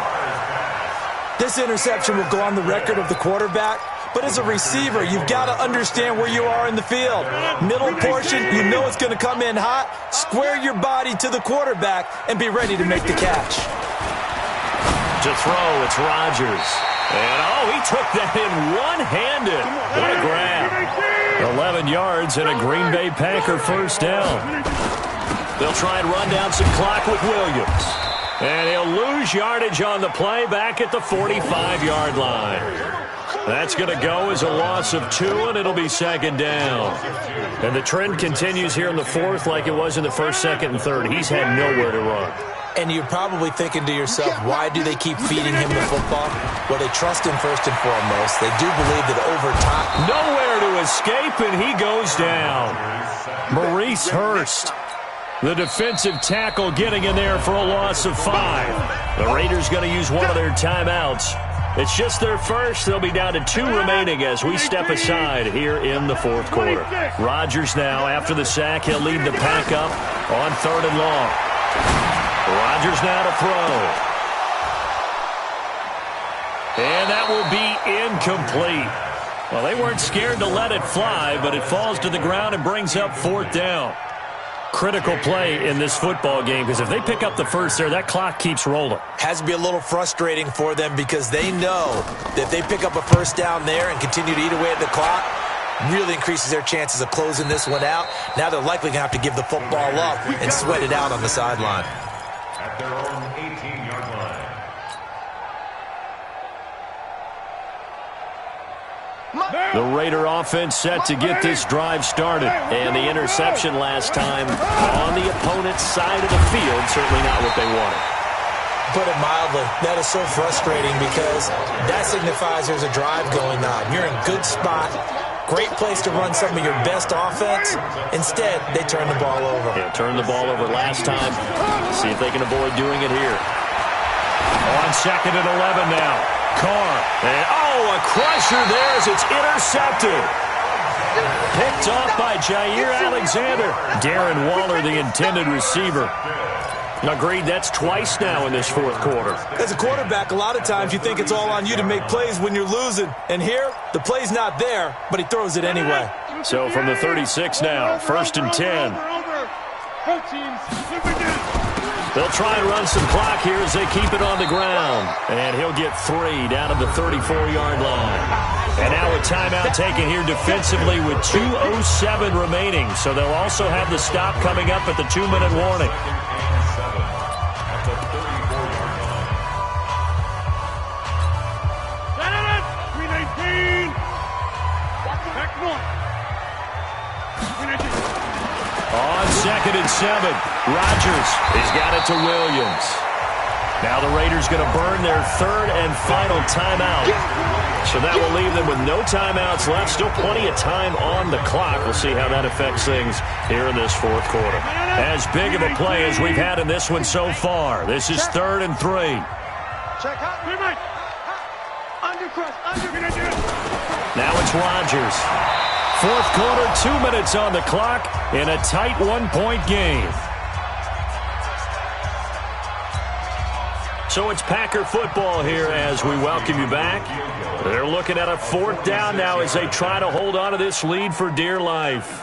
This interception will go on the record of the quarterback, but as a receiver, you've got to understand where you are in the field. Middle portion, you know it's going to come in hot. Square your body to the quarterback and be ready to make the catch. To throw, it's Rodgers. And, he took that in one-handed. What a grab. 11 yards and a Green Bay Packer first down. They'll try and run down some clock with Williams. And he'll lose yardage on the play back at the 45-yard line. That's going to go as a loss of 2, and it'll be 2nd down. And the trend continues here in the 4th like it was in the 1st, 2nd, and 3rd. He's had nowhere to run. And you're probably thinking to yourself, why do they keep feeding him the football? Well, they trust him first and foremost. They do believe that over time... Nowhere to escape, and he goes down. Maurice Hurst, the defensive tackle, getting in there for a loss of 5. The Raiders going to use one of their timeouts. It's just their first. They'll be down to 2 remaining as we step aside here in the 4th quarter. Rodgers now, after the sack, he'll lead the pack up on 3rd and long. Rodgers now to throw. And that will be incomplete. Well, they weren't scared to let it fly, but it falls to the ground and brings up 4th down. Critical play in this football game, because if they pick up the first there, that clock keeps rolling. Has to be a little frustrating for them because they know that if they pick up a first down there and continue to eat away at the clock, really increases their chances of closing this one out. Now they're likely going to have to give the football up and sweat it out on the sideline. At their own 18-yard line. The Raider offense set to get this drive started. And the interception last time on the opponent's side of the field, certainly not what they wanted. Put it mildly, that is so frustrating because that signifies there's a drive going on. You're in good spot. Great place to run some of your best offense. Instead, they turn the ball over. Yeah, turned the ball over last time. See if they can avoid doing it here. On 2nd and 11 now. Carr. And, a crusher there as it's intercepted. Picked off by Jair Alexander. Darren Waller, the intended receiver. Agreed, that's twice now in this 4th quarter. As a quarterback, a lot of times you think it's all on you to make plays when you're losing. And here, the play's not there, but he throws it anyway. So from the 36 now, 1st and 10. They'll try and run some clock here as they keep it on the ground. And he'll get 3 down to the 34-yard line. And now a timeout taken here defensively with 2:07 remaining. So they'll also have the stop coming up at the 2-minute warning. and 7. Rodgers has got it to Williams. Now the Raiders going to burn their third and final timeout. So that will leave them with no timeouts left. Still plenty of time on the clock. We'll see how that affects things here in this fourth quarter. As big of a play as we've had in this one so far. This is 3rd and 3. Now it's Rodgers. Fourth quarter, 2 minutes on the clock in a tight 1-point game. So it's Packer football here as we welcome you back. They're looking at a 4th down now as they try to hold on to this lead for dear life.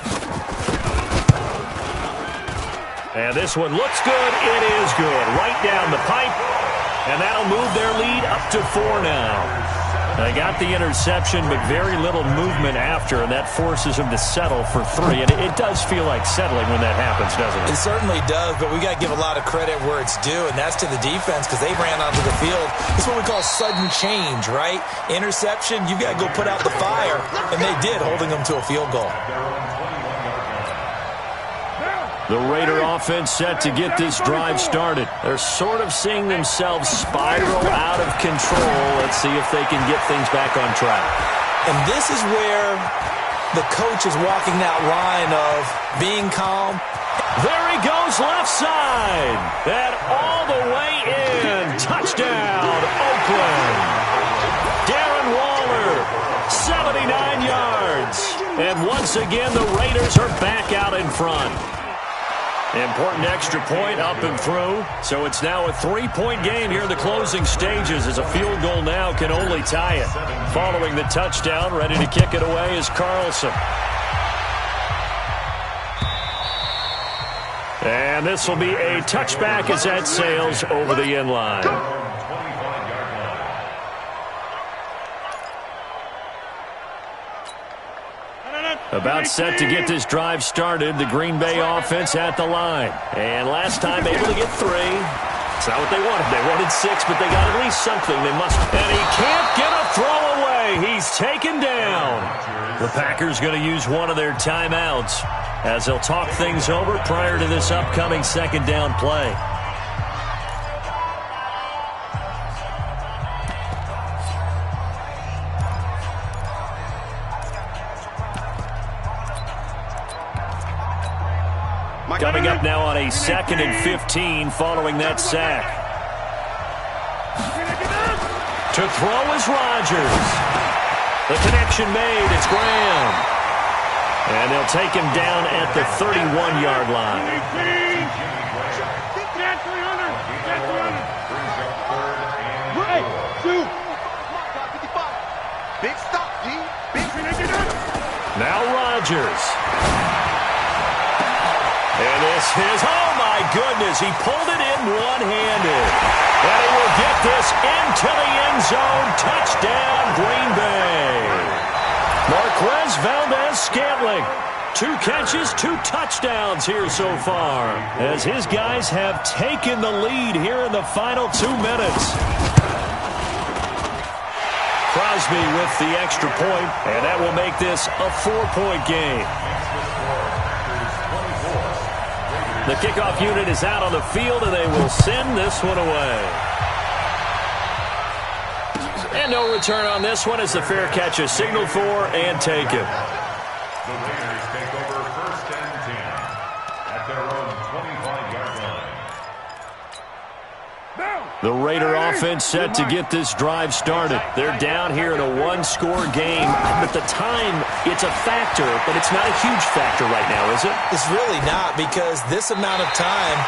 And this one looks good. It is good. Right down the pipe. And that'll move their lead up to 4 now. They got the interception, but very little movement after, and that forces them to settle for 3. And it does feel like settling when that happens, doesn't it? It certainly does, but we got to give a lot of credit where it's due, and that's to the defense because they ran onto the field. It's what we call sudden change, right? Interception, you've got to go put out the fire, and they did, holding them to a field goal. The Raider offense set to get this drive started. They're sort of seeing themselves spiral out of control. Let's see if they can get things back on track. And this is where the coach is walking that line of being calm. There he goes left side. And all the way in. Touchdown, Oakland. Darren Waller, 79 yards. And once again, the Raiders are back out in front. Important extra point up and through. So it's now a 3-point game here in the closing stages as a field goal now can only tie it. Following the touchdown, ready to kick it away is Carlson. And this will be a touchback as that sails over the end line. About set to get this drive started. The Green Bay offense at the line. And last time able to get 3. It's not what they wanted. They wanted 6, but they got at least something. They must. And he can't get a throw away. He's taken down. The Packers going to use one of their timeouts as they'll talk things over prior to this upcoming 2nd down play. Coming up now on a 2nd and 15 following that sack. To throw is Rodgers. The connection made. It's Graham. And they'll take him down at the 31-yard line. Now Rodgers. And this is, oh my goodness, he pulled it in one-handed. And he will get this into the end zone. Touchdown, Green Bay. Marquez Valdez-Scantling. 2 catches, 2 touchdowns here so far, as his guys have taken the lead here in the final 2 minutes. Crosby with the extra point, and that will make this a 4-point game. The kickoff unit is out on the field, and they will send this one away. And no return on this one as the fair catch is signaled for and taken. The Raiders take over 1st and 10 at their own 25-yard line. The Raider offense set to get this drive started. They're down here in a 1-score game, but the time, it's a factor, but it's not a huge factor right now, is it? It's really not, because this amount of time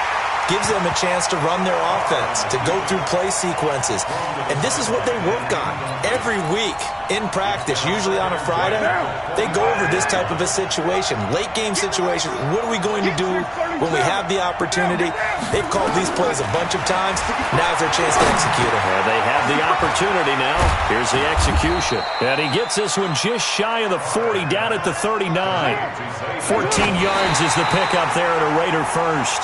gives them a chance to run their offense, to go through play sequences. And this is what they work on every week in practice, usually on a Friday. They go over this type of a situation, late game situation. What are we going to do when we have the opportunity? They've called these plays a bunch of times. Now's their chance to execute them. They have the opportunity now. Here's the execution. And he gets this one just shy of the 40, down at the 39. 14 yards is the pickup there at a Raider first.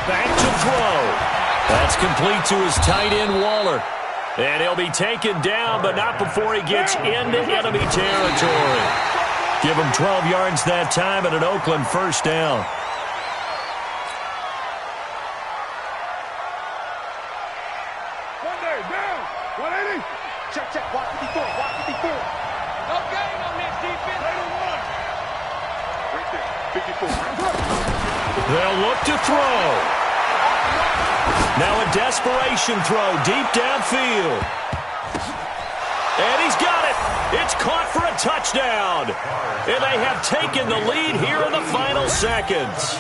Back to throw. That's complete to his tight end, Waller. And he'll be taken down, but not before he gets into enemy territory. Give him 12 yards that time and an Oakland first down. One day, down. 180. Check, check. Watch 54. Watch 54. No game on this defense. Right there. 54. They'll look to throw. Now a desperation throw deep downfield. And he's got it. It's caught for a touchdown. And they have taken the lead here in the final seconds.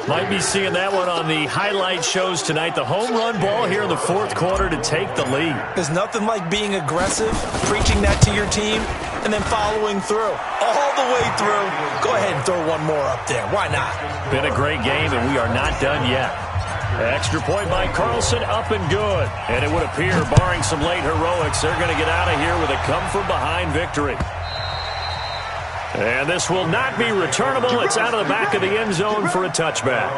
Might be seeing that one on the highlight shows tonight. The home run ball here in the fourth quarter to take the lead. There's nothing like being aggressive, preaching that to your team, and then following through. All the way through. Go ahead and throw one more up there. Why not? Been a great game, and we are not done yet. Extra point by Carlson, up and good. And it would appear, barring some late heroics, they're going to get out of here with a come-from-behind victory. And this will not be returnable. It's out of the back of the end zone for a touchback.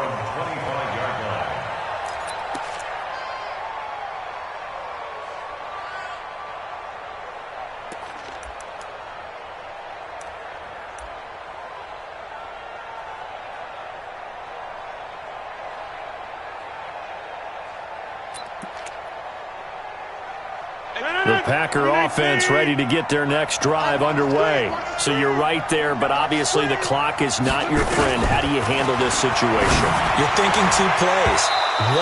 The Packer offense ready to get their next drive underway. So you're right there, but obviously the clock is not your friend. How do you handle this situation? You're thinking two plays.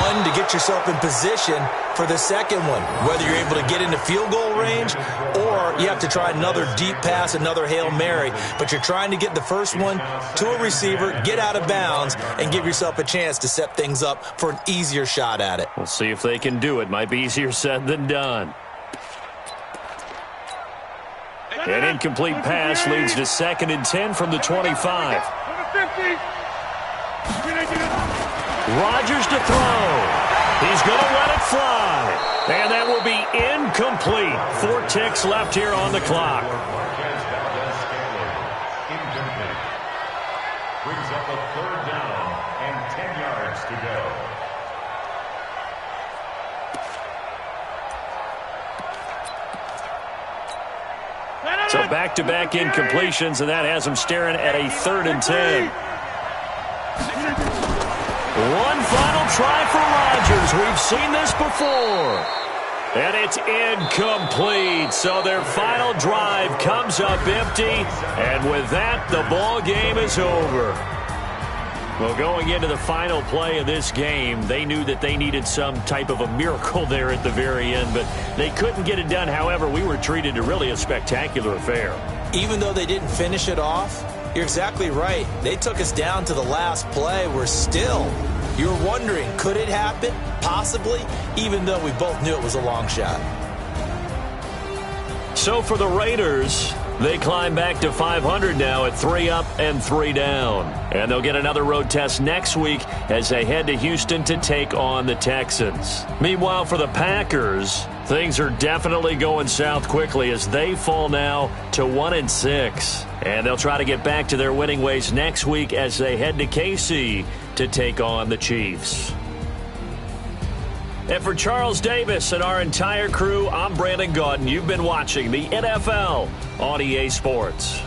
One, to get yourself in position for the second one, whether you're able to get into field goal range or you have to try another deep pass, another Hail Mary. But you're trying to get the first one to a receiver, get out of bounds, and give yourself a chance to set things up for an easier shot at it. We'll see if they can do it. Might be easier said than done. An incomplete pass leads to 2nd and 10 from the 25. Rodgers to throw. He's going to let it fly. And that will be incomplete. 4 ticks left here on the clock. Brings up a 3rd down and 10 yards to go. So back-to-back incompletions, and that has him staring at a 3rd and 10. One final try for Rodgers. We've seen this before. And it's incomplete. So their final drive comes up empty. And with that, the ball game is over. Well, going into the final play of this game, they knew that they needed some type of a miracle there at the very end, but they couldn't get it done. However, we were treated to really a spectacular affair. Even though they didn't finish it off, you're exactly right. They took us down to the last play. We're still, you're wondering, could it happen? Possibly, even though we both knew it was a long shot. So for the Raiders, they climb back to 500 now at 3 up and 3 down. And they'll get another road test next week as they head to Houston to take on the Texans. Meanwhile, for the Packers, things are definitely going south quickly as they fall now to 1-6. And they'll try to get back to their winning ways next week as they head to KC to take on the Chiefs. And for Charles Davis and our entire crew, I'm Brandon Gaudin. You've been watching the NFL on EA Sports.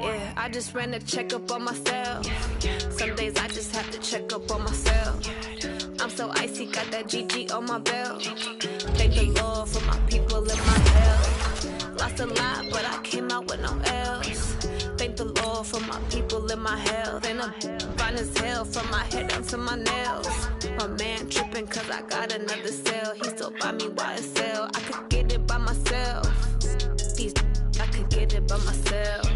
Yeah, I just ran a checkup on myself. Some days I just have to check up on myself. I'm so icy, got that GG on my belt. Thank the Lord for my people in my hell. Lost a lot, but I came out with no L's. Thank the Lord for my people in my health. And I'm fine as hell from my head down to my nails. My man tripping cause I got another cell. He still buy me YSL. I could get it by myself. These I could get it by myself.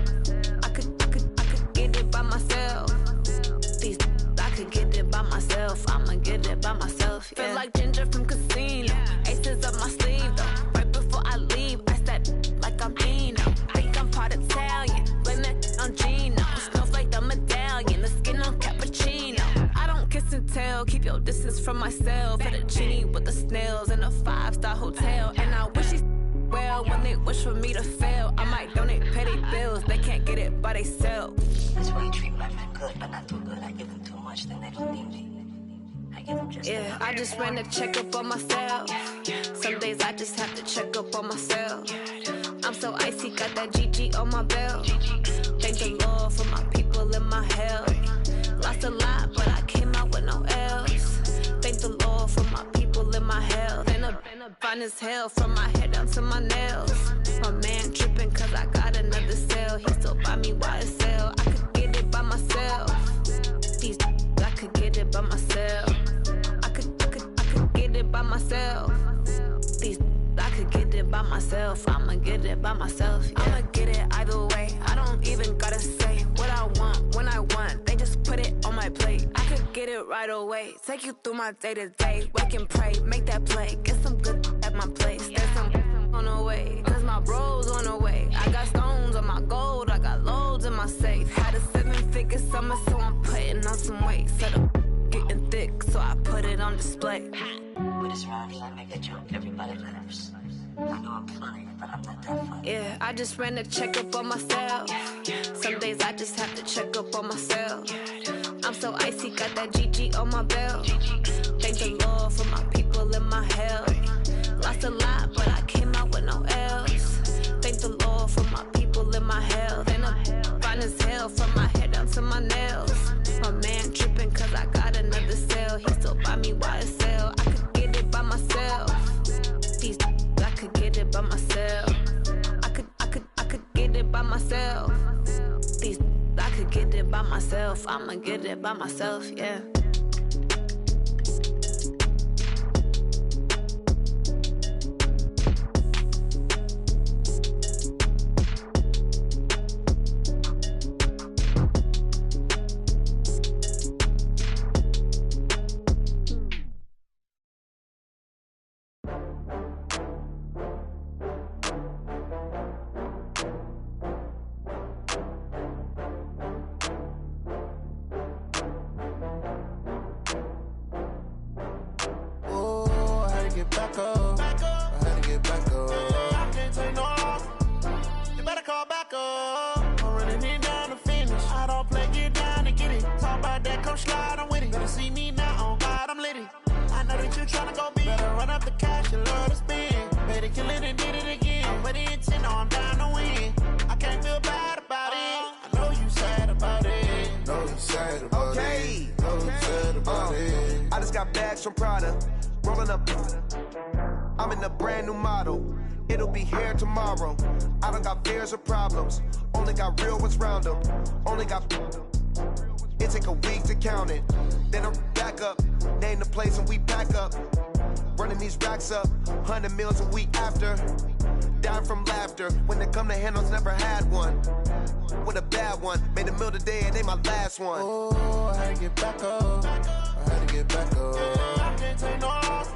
I could get it by myself. These I could get it by myself. I'ma get it by myself. Yeah. Feel like Ginger from Casino. Aces up my sleeve though. Right before I leave, I start like I'm Dino. Think I'm part Italian. Blame that on Gino. Smells like the medallion. The skin on cappuccino. I don't kiss and tell. Keep your distance from myself. Fettuccine with the snails in a 5-star hotel. And I wish he's well when they wish for me to fail. I might donate petty bills. They can't get it by themselves. That's why you treat my friend good, but not too good. I give them too much, then they don't need me. I give them just yeah, I just ran a checkup on myself. Some days I just have to check up on myself. I'm so icy, got that GG on my belt. Thank the Lord for my people in my health. Lost a lot, but I came out with no L's. Thank the Lord for my people in my health. And I'm fine as hell from my head down to my nails. My man tripping cause I got another cell. He still buy me YSL. I could get it by myself. These I could get it by myself. I could get it by myself. These I could get it by myself. I'ma get it by myself. Yeah. I'ma get it either way. I don't even gotta say what I want when I want. They just put it on my plate. I could get it right away. Take you through my day to day. Wake and pray, make that play. Get some good at my place. There's some on the way, cause my bro's on the way. I got stones on my gold. I got loads in my safe. Had a 7-figure summer, so I'm putting on some weight. Set up getting thick, so I put it on display. With this round, I make a joke, everybody laughs. I know I'm funny, but I'm not that funny. Yeah, I just ran a checkup on myself. Some days I just have to check up on myself. I'm so icy, got that GG on my belt. Thank the Lord for my people in my health. Lost a lot, but I came out with no L's. Thank the Lord for my people in my health. And I'm fine as hell from my head down to my nails. My man tripping cause I got another cell. He still buy me YSL. I could get it by myself. These I could get it by myself. I could get it by myself. These I could get it by myself. I'ma get it by myself, yeah. From Prada, rolling up. I'm in a brand new model. It'll be here tomorrow. I don't got fears or problems. Only got real ones round them. Only got. It take a week to count it. Then I'm back up. Name the place and we pack up. Running these racks up. 100 meals a week after. Dying from laughter. When it come to handles, never had one. With a bad one. Made a meal today and they my last one. Oh, I had to get back up. I had to get back up. I can't take no off.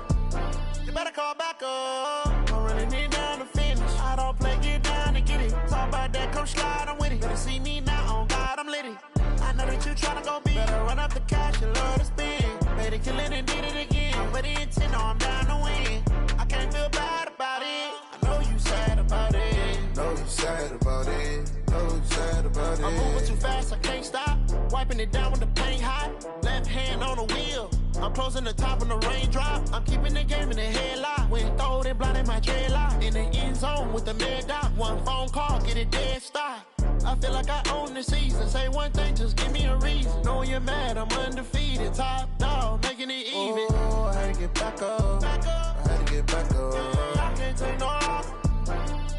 You better call back up. I'm running it down to finish. I don't play, get down to get it. Talk about that, come slide, I'm with it. Better see me now, on God, I'm litty. I know that you tryna go big. Better run up the cash, you love to spend. Better kill it and did it again. I'm with the intent, no, I'm down to win. I can't feel bad about it. I know you sad about it. Know you sad about it. Know you sad about it. I'm moving too fast, I can't stop. Wiping it down with the paint hot. Left hand on the wheel. I'm closing the top on the raindrop. I'm keeping the game in the headlock. When throw it blind in my dreadlock. In the end zone with the mad dot. One phone call, get it dead stop. I feel like I own the season. Say one thing, just give me a reason. Knowing you're mad, I'm undefeated. Top dog, making it even. Oh, I had to get back up. I had to get back up. I can't take no loss.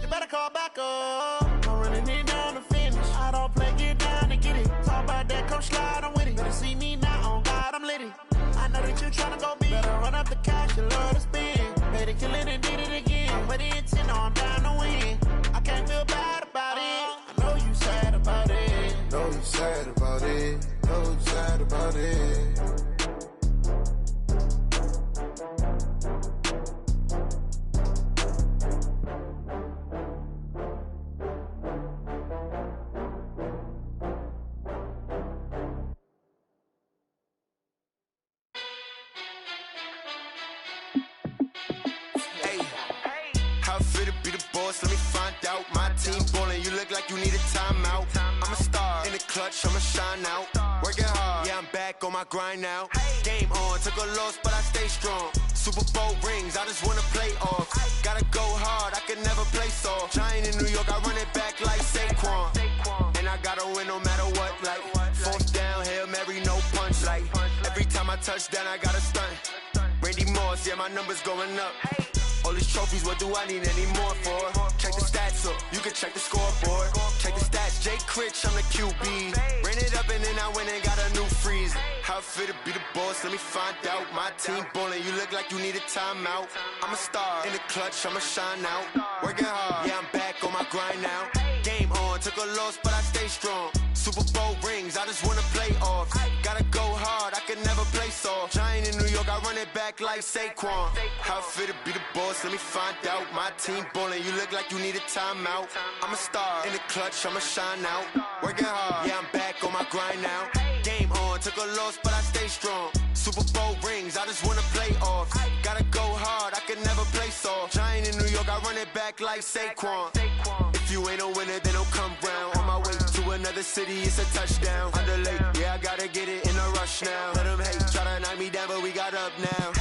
You better call back up. I'm running it down to finish. I don't play, get down to get it. Talk about that, come slide, I'm with it. Better see me now, on God, I'm litty. I know that you tryna go big. Better run up the cash, you love to spend. Made it, kill it, and did it again. With the intent, I'm down to win. I can't feel bad about it. I know you sad about it. Know you sad about it. Know you sad about it. Let me find out. My team ballin', you look like you need a timeout. I'm a star in the clutch, I'ma shine out. Working hard, yeah, I'm back on my grind now. Game on, took a loss, but I stay strong. Super Bowl rings, I just wanna play off. Gotta go hard, I can never play soft. Giant in New York, I run it back like Saquon. And I gotta win no matter what, like fourth down, Hail Mary, no punch. Like every time I touch down, I gotta stunt. Randy Moss, yeah, my numbers going up. All these trophies, what do I need any more for? Check the stats up, you can check the scoreboard. Check the stats, Jay Critch, I'm the QB. Ran it up and then I went and got a new freeze. How it feel to be the boss, let me find out. My team ballin', you look like you need a timeout. I'm a star in the clutch, I'ma shine out. Working hard, yeah, I'm back on my grind now. Game on, took a loss, but I stay strong. Super Bowl rings, I just wanna play off. Gotta go hard, I can never play soft. Giant in New York, I run it back like Saquon. How it feel to be the boss, let me find out. My team ballin', you look like you need a timeout. I'm a star in the clutch, I'ma shine out. Working hard, yeah, I'm back on my grind now. Game on, took a loss, but I stay strong. Super Bowl rings, I just wanna play off. Gotta go hard, I can never play soft. Giant in New York, I run it back like Saquon. If you ain't a winner, then don't come round. On my way to another city, it's a touchdown. Underlay, yeah, I gotta get it in a rush now. Let them hate, try to knock me down, but we got up now.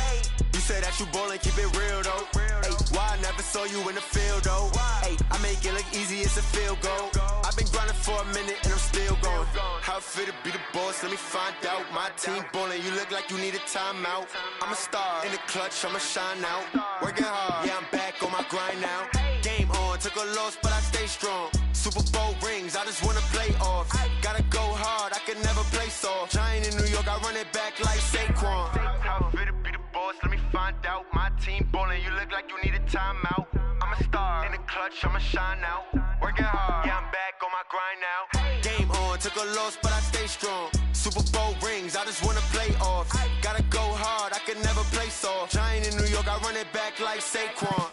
You say that you ballin', keep it real though. Hey, why I never saw you in the field though? Hey, I make it look easy, it's a field goal. I've been grinding for a minute and I'm still going. How it feel to be the boss, let me find out. My team ballin', you look like you need a timeout. I'm a star in the clutch, I'ma shine out. Working hard, yeah, I'm back on my grind now. Game on, took a loss, but I stay strong. Super Bowl rings, I just wanna play off. Gotta go hard, I can never play soft. Giant in New York, I run it back like Saquon. How it feel to be the boss, let me find out. My team ballin', you look like you need a timeout. I'm a star in the clutch, I'ma shine out. Working hard, yeah, I'm back on my grind now. Game on, took a loss, but I stay strong. Super Bowl rings, I just wanna play off. Gotta go hard, I can never play soft. Giant in New York, I run it back like Saquon.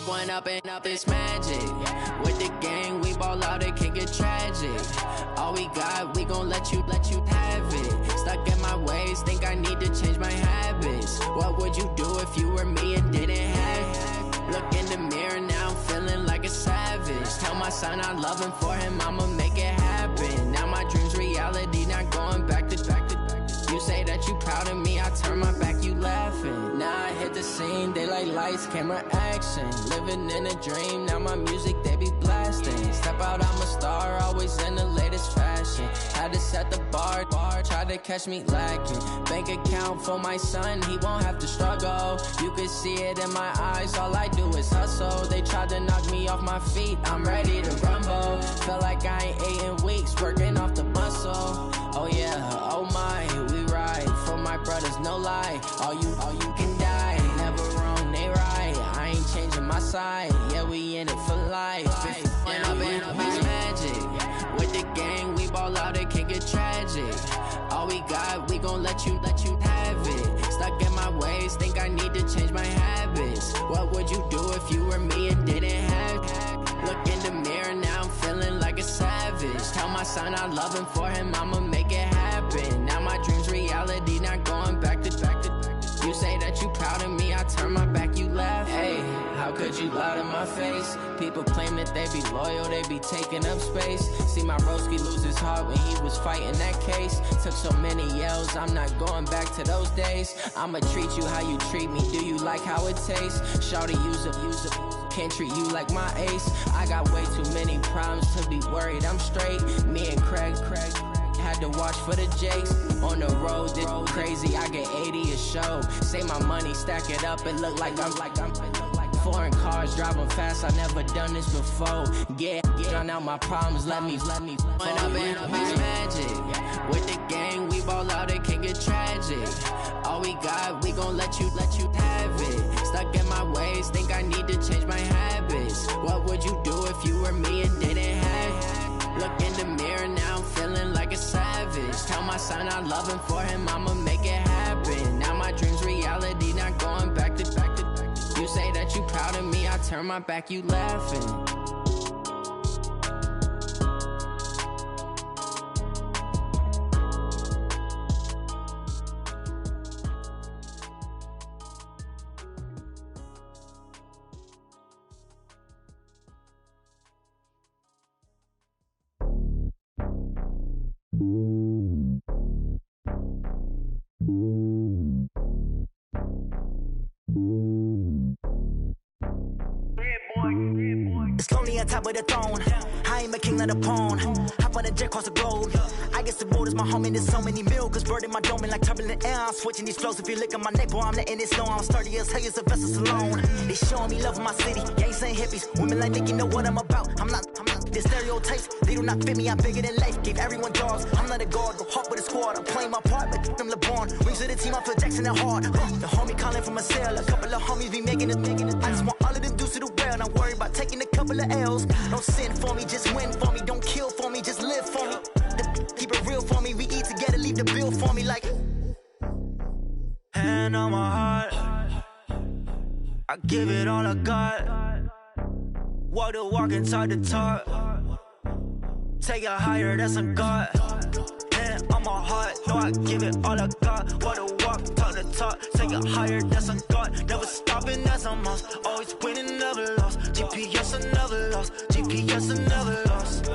One up and up is magic. With the gang, we ball out, it can get tragic. All we got, we gon' let you have it. Stuck in my ways, think I need to change my habits. What would you do if you were me and didn't have it? Look in the mirror now, I'm feeling like a savage. Tell my son I love him, for him I'ma make it happen. Now my dream's reality, not going back to. You say that you proud of me, I turn my back, you laughing. Now I hit the scene, daylight lights, camera action. Living in a dream, now my music, they be blasting. Step out, I'm a star, always in the latest fashion. Had to set the bar, try to catch me lacking. Bank account for my son, he won't have to struggle. You can see it in my eyes, all I do is hustle. They tried to knock me off my feet, I'm ready to rumble. Felt like I ain't ate in weeks, working off the muscle. Oh yeah, oh my, we ride for my brothers, no lie. All you can die, never wrong, they right. I ain't changing my side, yeah, we in it for life. And up is magic. With the gang, we ball out, it can get tragic. All we got, we gon' let you have it. Stuck in my ways, think I need to change my habits. What would you do if you were me and didn't have it? Look in the mirror now, I'm feeling like a savage. savage. Tell my son I love him, for him I'ma make it happen. Now my dream's reality, not going back to. You say that you proud of me, I turn my back, you laugh. Hey, how could you lie to my face? People claim that they be loyal, they be taking up space. See my broski lose his heart when he was fighting that case. Took so many yells, I'm not going back to those days. I'ma treat you how you treat me, do you like how it tastes? Shawty, use up, can't treat you like my ace. I got way too many problems to be worried, I'm straight. Me and Craig had to watch for the Jakes. On the road, this crazy, I get 80 a show. Say my money, stack it up, it look like I'm foreign cars, driving fast, I never done this before. Get on out my problems, let me When up and up is magic. With the gang, we ball out, it can get tragic. All we got, we gon' let you have it. Stuck in my ways, think I need to change my habits. What would you do if you were me and didn't have it? Look in the mirror now, I'm feeling like a savage. Tell my son I love him, for him I'ma make it happen. Now my dream's reality, not going back to. You say that you proud of me, I turn my back, you laughing. It's lonely on top of the throne. I ain't a king of the pawn. Hop on a jet across the globe. I guess the road is my home and there's so many milkers birding my dome and like turbulent air. I'm switching these flows. If you look at my neck, boy, I'm letting it slow. I'm sturdy as hell, it's a vessel alone. They showing me love in my city. Gang saying hippies. Women like Nick, you know what I'm about. I'm not the stereotypes. They do not fit me. I'm bigger than life. Gave everyone jobs. I'm not a guard. Go hard with a squad. I'm playing my part, but I'm LeBron. Wings of the team, I feel Jackson and hard. The homie calling from a cell. A couple of homies be making it. I just want all of them dudes to the well. Not worry about taking a couple of L's. Don't sin for me, just win for me. Don't kill for me, just live for me. Keep it real for me. We eat together, leave the bill for me like. Hand on my heart, I give it all I got. Walk the walk and talk the talk. Take it higher, that's a God. Hand on my heart, no, I give it all I got. Walk the walk, talk the talk. Take it higher, that's a God. Never stopping, that's a must. Always winning, never lost. GPS, I never lost. GPS, I never lost.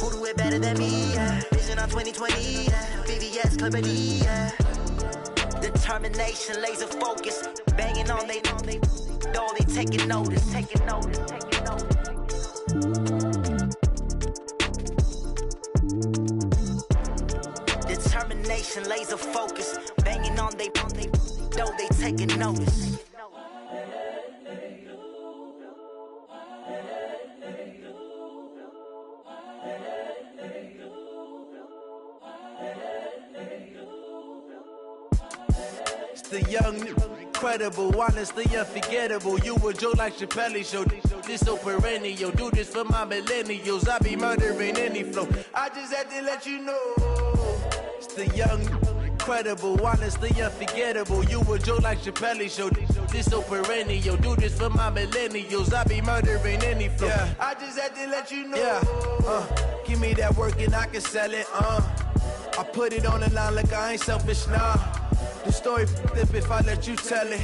Who do it better than me? Yeah. Vision on 2020. Yeah. VVS, Company. Yeah. Determination, laser focus. Banging on they door, they taking notice. Determination, laser focus. Banging on they door, they taking notice. The young, incredible, honestly unforgettable. You a joke like Chappelle show. This so perennial. Do this for my millennials. I be murdering any flow. I just had to let you know. It's the young, incredible, honestly unforgettable. You a joke like Chappelle show. This so perennial. Do this for my millennials. I be murdering any flow. Yeah. I just had to let you know. Yeah. Give me that work and I can sell it. I put it on the line like I ain't selfish, nah. The story flip if I let you tell it.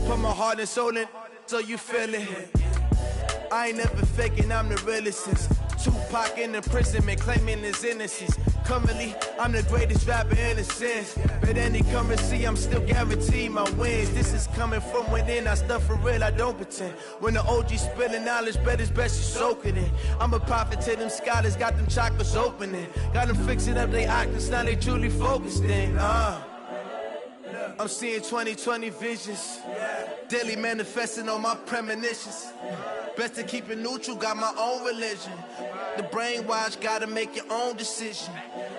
Put my heart and soul in so you feel it. I ain't never faking, I'm the realest since Tupac in imprisonment, claiming his innocence. Currently, I'm the greatest rapper in a sense. But any currency, I'm still guaranteed my wins. This is coming from within, I stuff for real, I don't pretend. When the OG spilling knowledge, bet it's best you soak it in. I'm a prophet to them scholars, got them chakras opening. Got them fixing up they octaves, now they truly focused in. I'm seeing 2020 visions, daily manifesting on my premonitions. Best to keep it neutral, got my own religion. The brainwash, gotta make your own decision.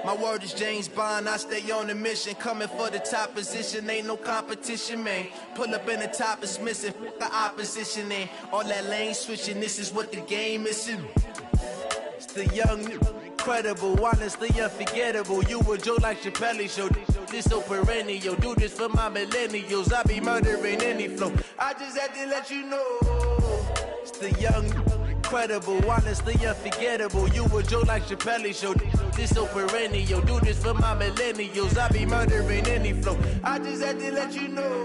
My word is James Bond, I stay on the mission. Coming for the top position, ain't no competition, man. Pull up in the top, it's missing, fuck the opposition, ain't all that lane switching, this is what the game is. It's the young, incredible, honestly unforgettable. You a joke like Chappelle show. This so perennial. Do this for my millennials. I be murdering any flow. I just had to let you know. It's the young, incredible, honestly unforgettable. You a joke like Chappelle Show. This so perennial. Do this for my millennials. I be murdering any flow. I just had to let you know.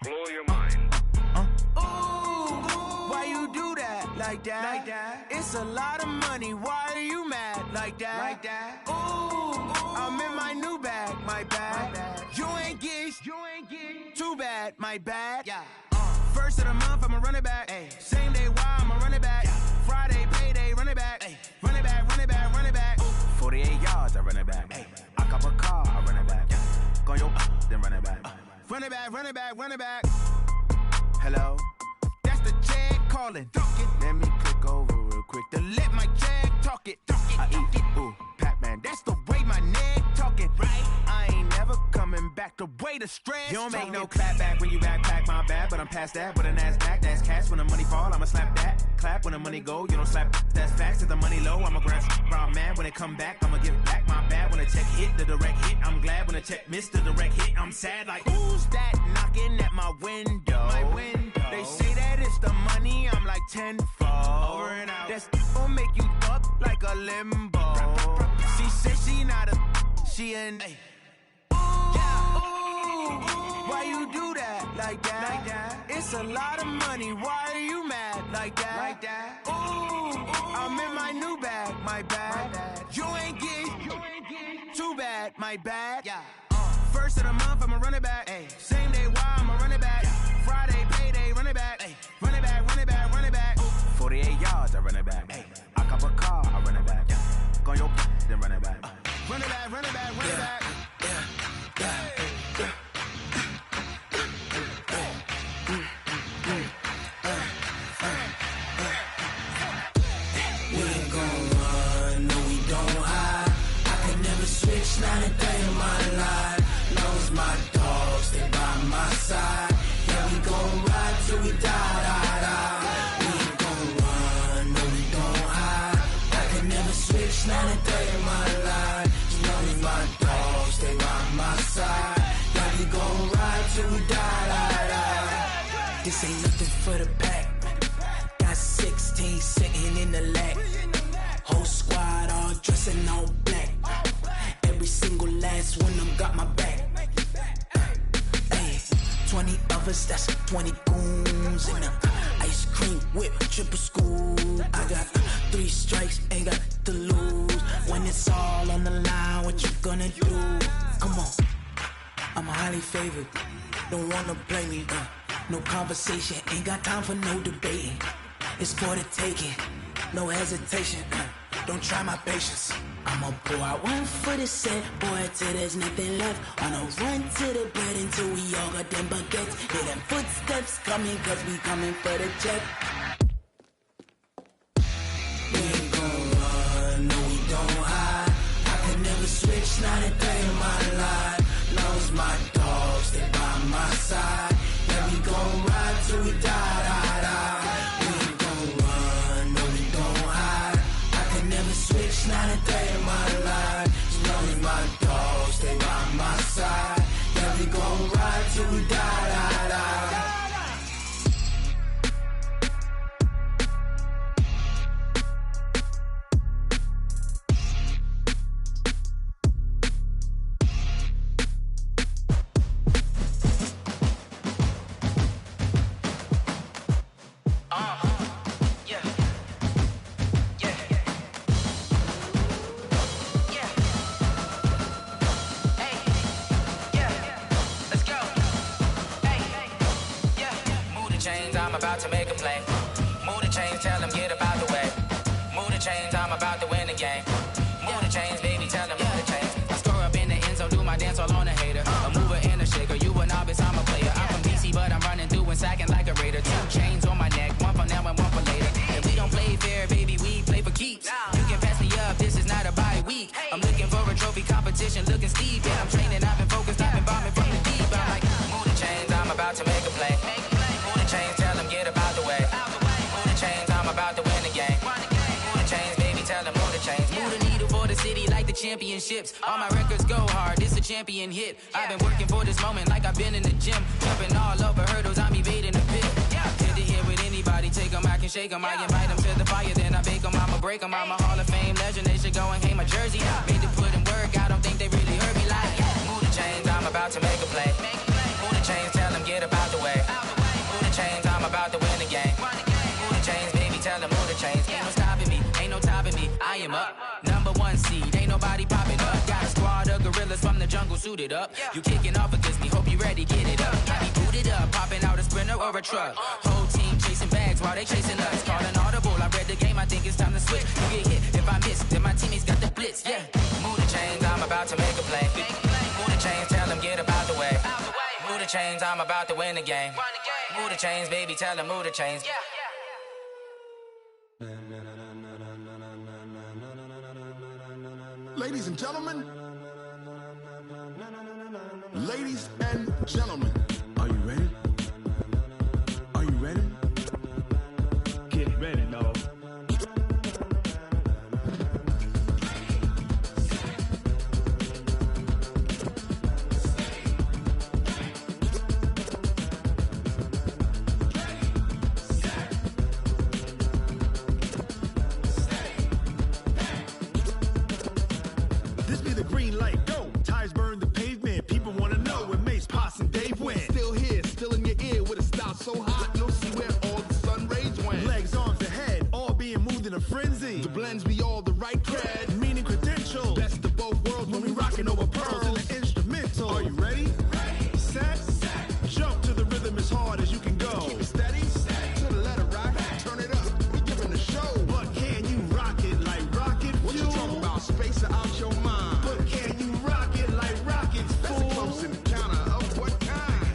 Blow your mind. Why you do that? Like that? It's a lot of money. Why are you mad? Like that? Ooh, I'm in my new bag. My bad. You ain't get too bad. My bad. Yeah. First of the month, I'ma run it back. Ay. Same day, why I'ma run it back. Friday, payday, run it back. Ay. Run it back, run it back, run it back. 48 yards, I run it back. Ay. I cop a car, I run it back. Go yo, then run it back. Run it back, run it back, run it back. Hello? That's the Jag calling. Let me click over real quick to let my Jag talk it. I eat it, ooh, Pac-Man. That's the way my neck talking. Right? I ain't never coming back the way the stress. You don't make no clap back when you backpack, my bad, but I'm past that. With an ass back, that's cash. When the money fall, I'ma slap that. Clap when the money go, you don't slap. That's facts. If the money low, I'ma grab brown man. When it come back, I'ma give back my bad. When the check hit, the direct hit, I'm glad. When the check missed the direct hit, I'm sad. Like, who's that knocking at my window? My window. They say that it's the money, I'm like tenfold. Over and out. That's gon' make you up like a limbo. She said she not a, she an. Why you do that? Like that? It's a lot of money. Why are you mad? Like that? Ooh, I'm in my new bag. My bad. You ain't get too bad. My bad. Yeah. First of the month, I'ma run it back. Ay. Same day, why I'ma run it back. Friday, payday, run it back. Ay. Run it back, run it back, run it back. 48 yards, I run it back. Ay. I cop a car, I run it back. Go yo, then run it back. Run it back, run it back, run it back. Switch, not a day in my life. Knows my dogs, they by my side. Yeah, we gon' ride till we die. We ain't gon' run, no, we don't hide. I can never switch, not a day in my life. Knows my dogs, they by my side. Yeah, we gon' ride till we die. This ain't nothing for the pack. Got 16 sitting in the lap. Whole squad all dressing all black. Every single last one of them got my back. Hey, 20 of us, that's 20 goons. And ice cream whip, triple scoop. I got 3 strikes, ain't got to lose. When it's all on the line, what you gonna do? Come on, I'm highly favored. Don't wanna play me, no conversation. Ain't got time for no debating. It's for the taking, no hesitation. Don't try my patience. I'ma pour out one for the set, boy, till there's nothing left. On a run to the bed until we all got them baguettes. Hear them footsteps coming, cause we coming for the check. We ain't gon' run, no, we don't hide. I can never switch, not a day in my life. Knows my dogs, they by my side. Yeah, we gon' ride till we die. We ain't gon' run, no, we don't hide. I can never switch, not a day in my life. Knows my dogs, they by my side. Yeah, we gon' ride till we die. About to make a play. Move the chains, tell them get up out the way. Move the chains, I'm about to win the game. Move the chains, baby, tell them move the chains. I score up in the end zone, do my dance all on a hater. A mover and a shaker, you a novice, I'm a player. championships. All my records go hard, this a champion hit. I've been working for this moment like I've been in the gym. Jumping all over hurdles, I'm evading the pit. Hit to here with anybody, take them, I can shake them. I invite them to the fire, then I bake them, I'ma break them. I'm a Hall of Fame legend, they should go and hang my jersey. Made to put in work, I don't think they really heard me like. Move the chains, I'm about to make a play. Move the chains, tell them get about the way. Move the chains, I'm about to win the game. Move the chains, baby, tell them move the chains. Ain't no stopping me, ain't no topping me. I am up, #1 seed, ain't nobody popping up. Got a squad of gorillas from the jungle suited up. You kicking off against me, hope you ready, get it up. I be booted up, popping out a sprinter or a truck. Whole team chasing bags while they chasing us. Calling audible, I read the game, I think it's time to switch. You get hit, if I miss, then my teammates got the blitz, yeah. Move the chains, I'm about to make a play. Move the chains, tell them get about the way. Move the chains, I'm about to win the game. Move the chains, baby, tell them move the chains. Ladies and gentlemen, ladies and gentlemen, are you ready? Are you ready? Get ready, dog. This be the green light, go. Tires burn the pavement. People want to know where Mace, Poss, and Dave went. Still here, still in your ear with a style so hot, you'll see where all the sun rays went. Legs, arms, and head, all being moved in a frenzy. The blends be all the right cred, meaning credentials. Best of both worlds when we rocking over pearls in the instrumental. Are you ready? Ready. Set. Jump to the rhythm as hard as you can go. Keep it steady. To the letter rock. Turn it up. We giving the show. But can you rock it like rocket fuel? What you talking about? Space or out your mind? But can you rock it like rockets, fool? That's a close encounter of what kind?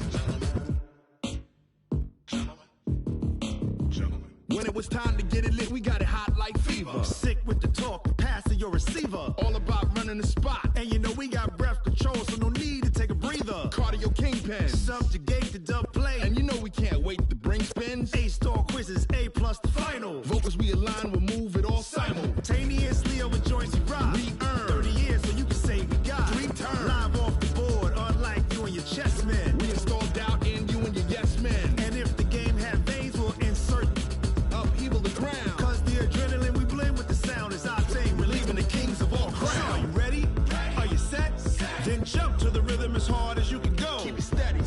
Gentlemen. When it was time to get it lit, we got it hot like fever. Sick with the talk, the pass to your receiver. All about running the spot. And you know we got breath control, so no need to take a breather. Cardio kingpin. Subjugate the dub play. And you know we can't wait to bring spins. A-star quizzes, A+ the final. Vocals we align, we'll move it all simultaneously over joints we rock. We earn 30 years, so you can say we got 3 turns. Live off the board, unlike you and your chess men. We install doubt in you and your yes men. And if the game had veins, we'll insert upheaval the ground. Cause the adrenaline we blend with the sound is our thing. We're leaving the kings of all crowns. So are you ready? Are you set? Then jump to the rhythm as hard as you can go. Keep it steady.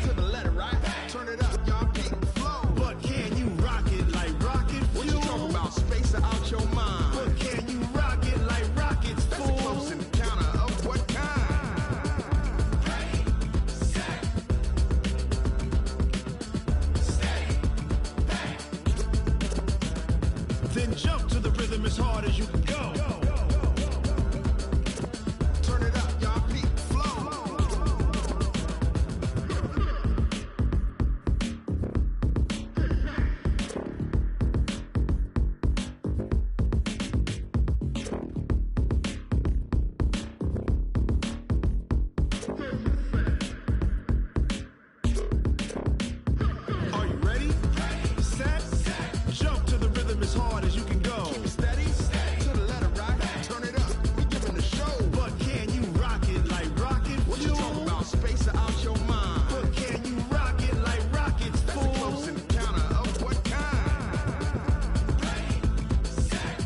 To the letter, right? Turn it up, y'all keep the flow. But can you rock it like rocket fuel? What you talking about? Space or out your mind? But can you rock it like rockets, fool? That's a close encounter of what kind? Ready, set, steady, back. Then jump to the rhythm as hard as you can go. Turn it up, y'all keep the flow. Are you ready? Set. Jump to the rhythm as hard as you can go. Keep it steady. To the letter, right? Turn it up. We giving the show. But can you rock it like rocket fuel? What you talking about? Space or out your mind? But can you rock it like rockets, fool? That's a close encounter of what kind? Ready, set,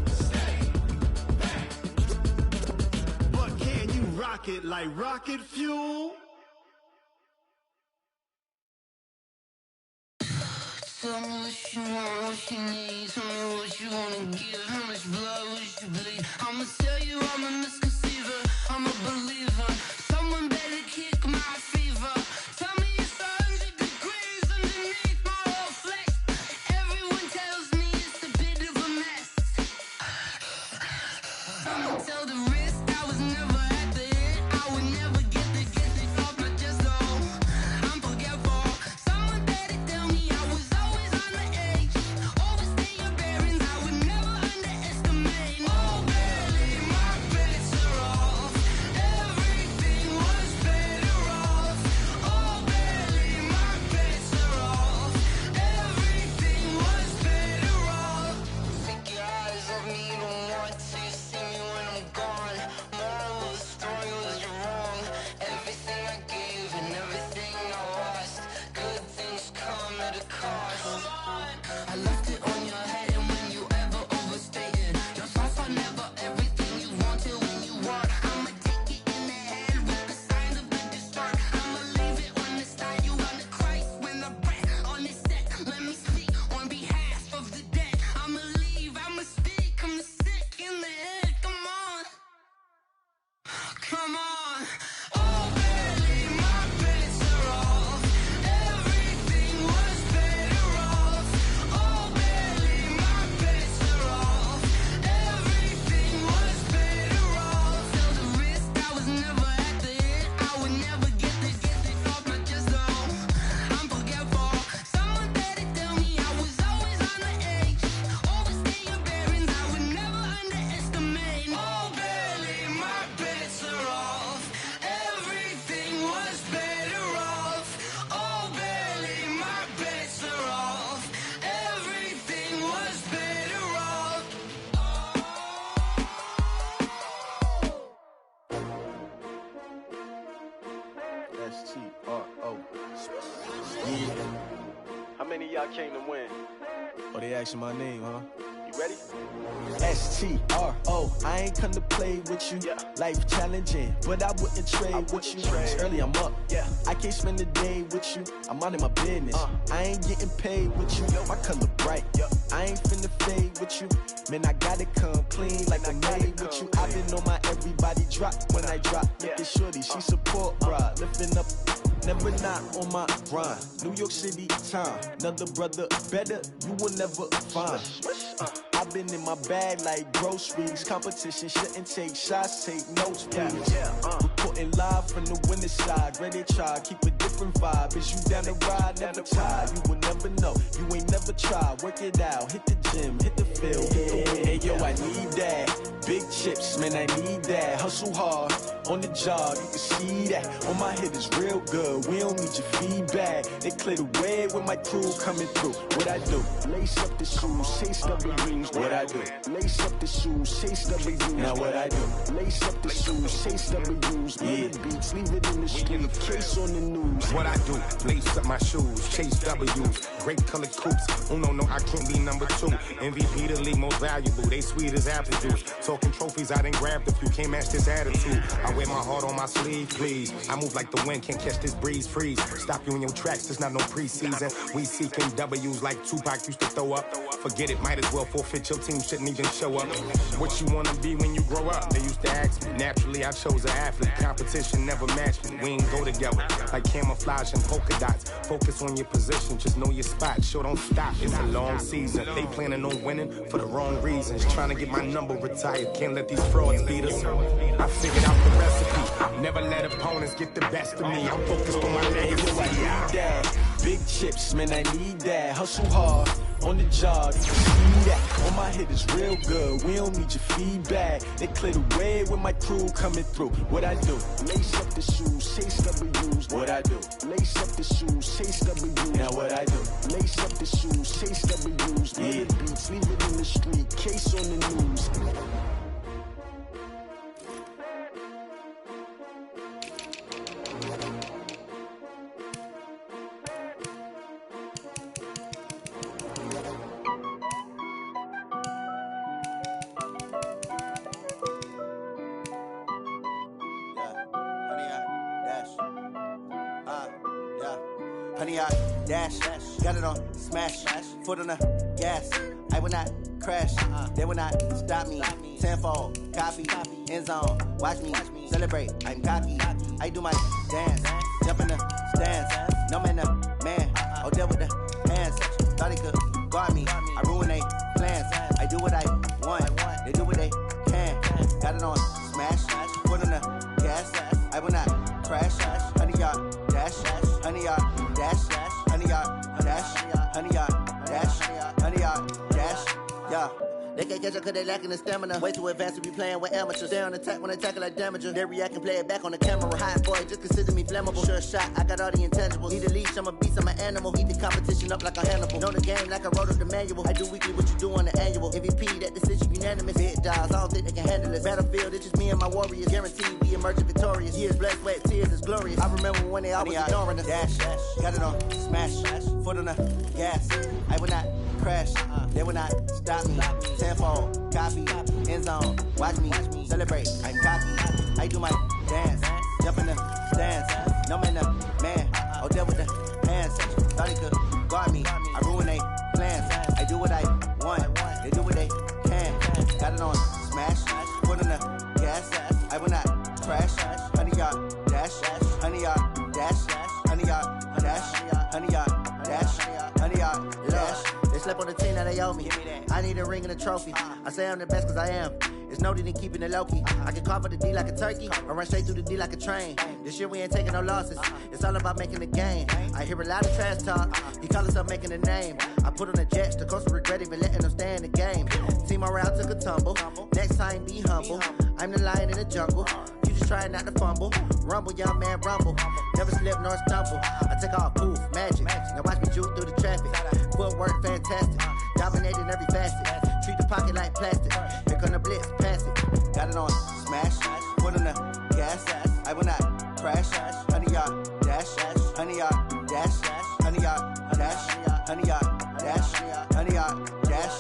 steady, back. But can you rock it like rocket fuel? Tell me what you want, what you need. Tell me what you wanna give. How much blood would you bleed? I'ma tell you I'm a misconceiver. I'm a believer. Someone better kick my fever. Tell me it's 100 degrees underneath my whole flesh. Everyone tells me it's a bit of a mess. I'ma tell the risk I was never at the end. I would never get it off my chest, though. I'm forgetful. Someone better tell me I was always on the edge. Overstay your bearings, I would never underestimate. Oh, barely, my bets are off. Yeah. How many of y'all came to win? Oh, they asking my name, huh? You ready? S-T-R-O, I ain't come to play with you. Yeah. Life challenging, but I wouldn't trade with you. It's early, I'm up. Yeah. I can't spend the day with you. I'm minding my business. I ain't getting paid with you. My color bright. I ain't finna fade with you. Man, I gotta come clean like I'm made with you. I've been on my everybody drop when I drop. Look at shorty, she support, bruh. Lifting up. Never not on my grind. New York City time. Another brother better, you will never find. I've been in my bag like groceries. Competition shouldn't take shots, take notes, please. Reporting live from the winning side. Ready to try, keep a different vibe. Is you down the ride, never tired. You will never know, you ain't never tried. Work it out, hit the gym, hit the field, hit the wind. Hey yo, I need that. Big chips, man, I need that. Hustle hard, on the job, you can see that. On my head is real good, we don't need your feedback. They clear the way with my crew coming through. What I do? Lace up the shoes, chase W's. What I do? Lace up the shoes, chase W's. Now what I do? Lace up the shoes, chase W's. Yeah. Beats, leave it in the street, case on the news. What I do? Lace up my shoes, chase W's. Great colored coops. Oh no, I can't be number 2. MVP the league most valuable. They sweet as apple juice. Talking trophies, I didn't grab the few. Can't match this attitude. I wear my heart on my sleeve, please. I move like the wind, can't catch this breeze, freeze. Stop you in your tracks, there's not no preseason. We seeking W's like Tupac used to throw up. Forget it, might as well forfeit, your team shouldn't even show up. What you wanna be when you grow up? They used to ask me. Naturally, I chose an athlete. Competition never matched me. We ain't go together like camouflage and polka dots. Focus on your position, just know your spot. Sure, don't stop, it's a long season. They planning on winning for the wrong reasons. Trying to get my number retired, can't let these frauds beat us. I figured out the recipe. Never let opponents get the best of me. I'm focused on my legacy. I need that. Big chips, man, I need that. Hustle hard, on the job, you can see that. On my head is real good, we don't need your feedback. They clear the way with my crew coming through. What I do? Lace up the shoes, chase W's. What I do? Lace up the shoes, chase W's. Now what I do? Lace up the shoes, chase W's. Yeah. Beats, leave it in the street, case on the news. Honey, I dash, got it on smash, foot on the gas. I will not crash, they will not stop me. Tenfold, copy, end zone, watch me celebrate. I'm cocky, I do my dance, jump in the stands. No man, the man, oh deal with the hands. Thought he could guard me, I ruin they plans. I do what I want, they do what they can. Got it on smash, foot on the gas. I will not crash, honey, y'all dash, honey, y'all dash, honey, y'all dash, honey, y'all dash, honey, y'all dash, yeah. They can't catch up cause they lacking the stamina. Way too advanced to be playing with amateurs. Stay on attack when they tackle like damager. They react and play it back on the camera. Hot boy, just consider me flammable. Sure shot, I got all the intangibles. Need a leash, I'm a beast, I'm an animal. Eat the competition up like a Hannibal. Know the game like I wrote up the manual. I do weekly what you do on the annual. MVP, that decision unanimous. Big dials, I don't think they can handle it. Battlefield, it's just me and my warriors. Guaranteed we emerging victorious. Years, blood, sweat, tears, it's glorious. I remember when they always ignoring us. Dash, got it on smash, foot on the gas. I will not crash, they will not stop me. Tenfold, copy, end zone, watch me celebrate. I'm cocky, I do my dance, jump in the stands. No man, the man, oh deal with the hands. Thought he could guard me, I ruin they plans. I do what I want, they do what they can. Got it on smash, foot on the gas. I will not crash, honey, y'all dash, honey, y'all dash, honey, y'all dash, honey, y'all dash, honey, y'all dash. They slept on the team that they owe me. I need a ring and a trophy. I say I'm the best cause I am. It's no need in keeping it low-key. I can carve for the D like a turkey, or run straight through the D like a train. This year we ain't taking no losses. It's all about making the game. I hear a lot of trash talk. He call himself making a name. I put on the Jets, the coach regret even letting them stay in the game. Team morale took a tumble. Next time be humble. I'm the lion in the jungle. You just trying not to fumble. Rumble, young man, rumble. Never slip nor stumble. I take off, poof, magic. Now watch me juke through the traffic. Footwork fantastic. Dominating every facet. Treat the pocket like plastic. Here come the blitz, pass it. Got it on smash, foot on the gas. I will not crash. Honey, y'all dash, honey, y'all dash, honey, 100 yard dash, 100 yard dash, 100 yard dash.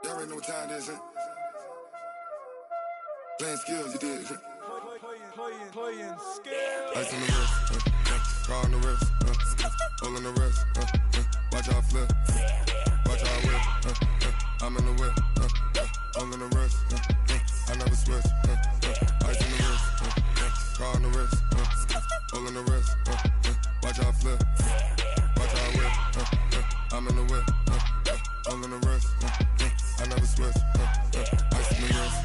You already know what time it is, huh? Playing skills, you did, huh? Playing skills. Ice on the wrist, car on the wrist, hole on the wrist, watch how I flip, watch how I whip, I'm in the whip, hole on the wrist, I never switch, ice on the wrist, car on the wrist, hole on the wrist, watch how I flip, watch how I whip, I'm in the whip, hole on the wrist, I never switch, ice on the wrist,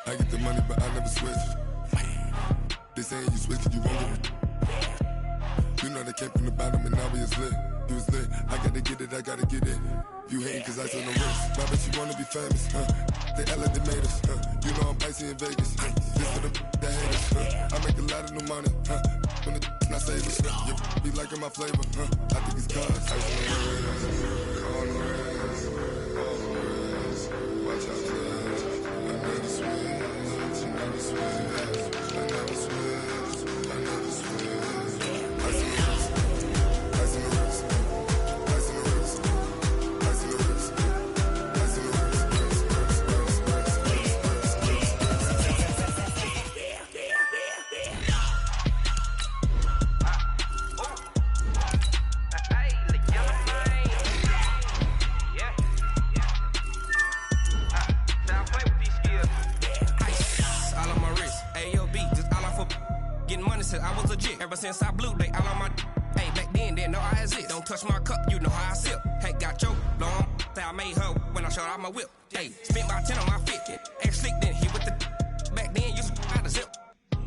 I get the money but I never switch. They saying you switch it, you won't get it. You know they came from the bottom and now we is lit. You was lit, I gotta get it, I gotta get it. You hating cause ice on the wrist. Why bet you wanna be famous, They elevated us, You know I'm icy in Vegas, This for the that hate us, I make a lot of new money, When the not save us, You be liking my flavor, I think it's cause ice on the wrist, on the wrist, on the wrist. Watch out, please. I never switch, I never switch. I never switch, I never switch. Ice in the wrist, ice in the wrist, ice in the wrist, ice in the wrist, ice in the Getting money since I was legit. Ever since I blew, they all on my. Hey, back then, didn't know I exist. Don't touch my cup, you know how I sip. Hey, got your long. Say I made her when I showed out my whip. Hey, spent my 10 on my fit. Ex-slick, then hit with the. Back then, used to out the zip.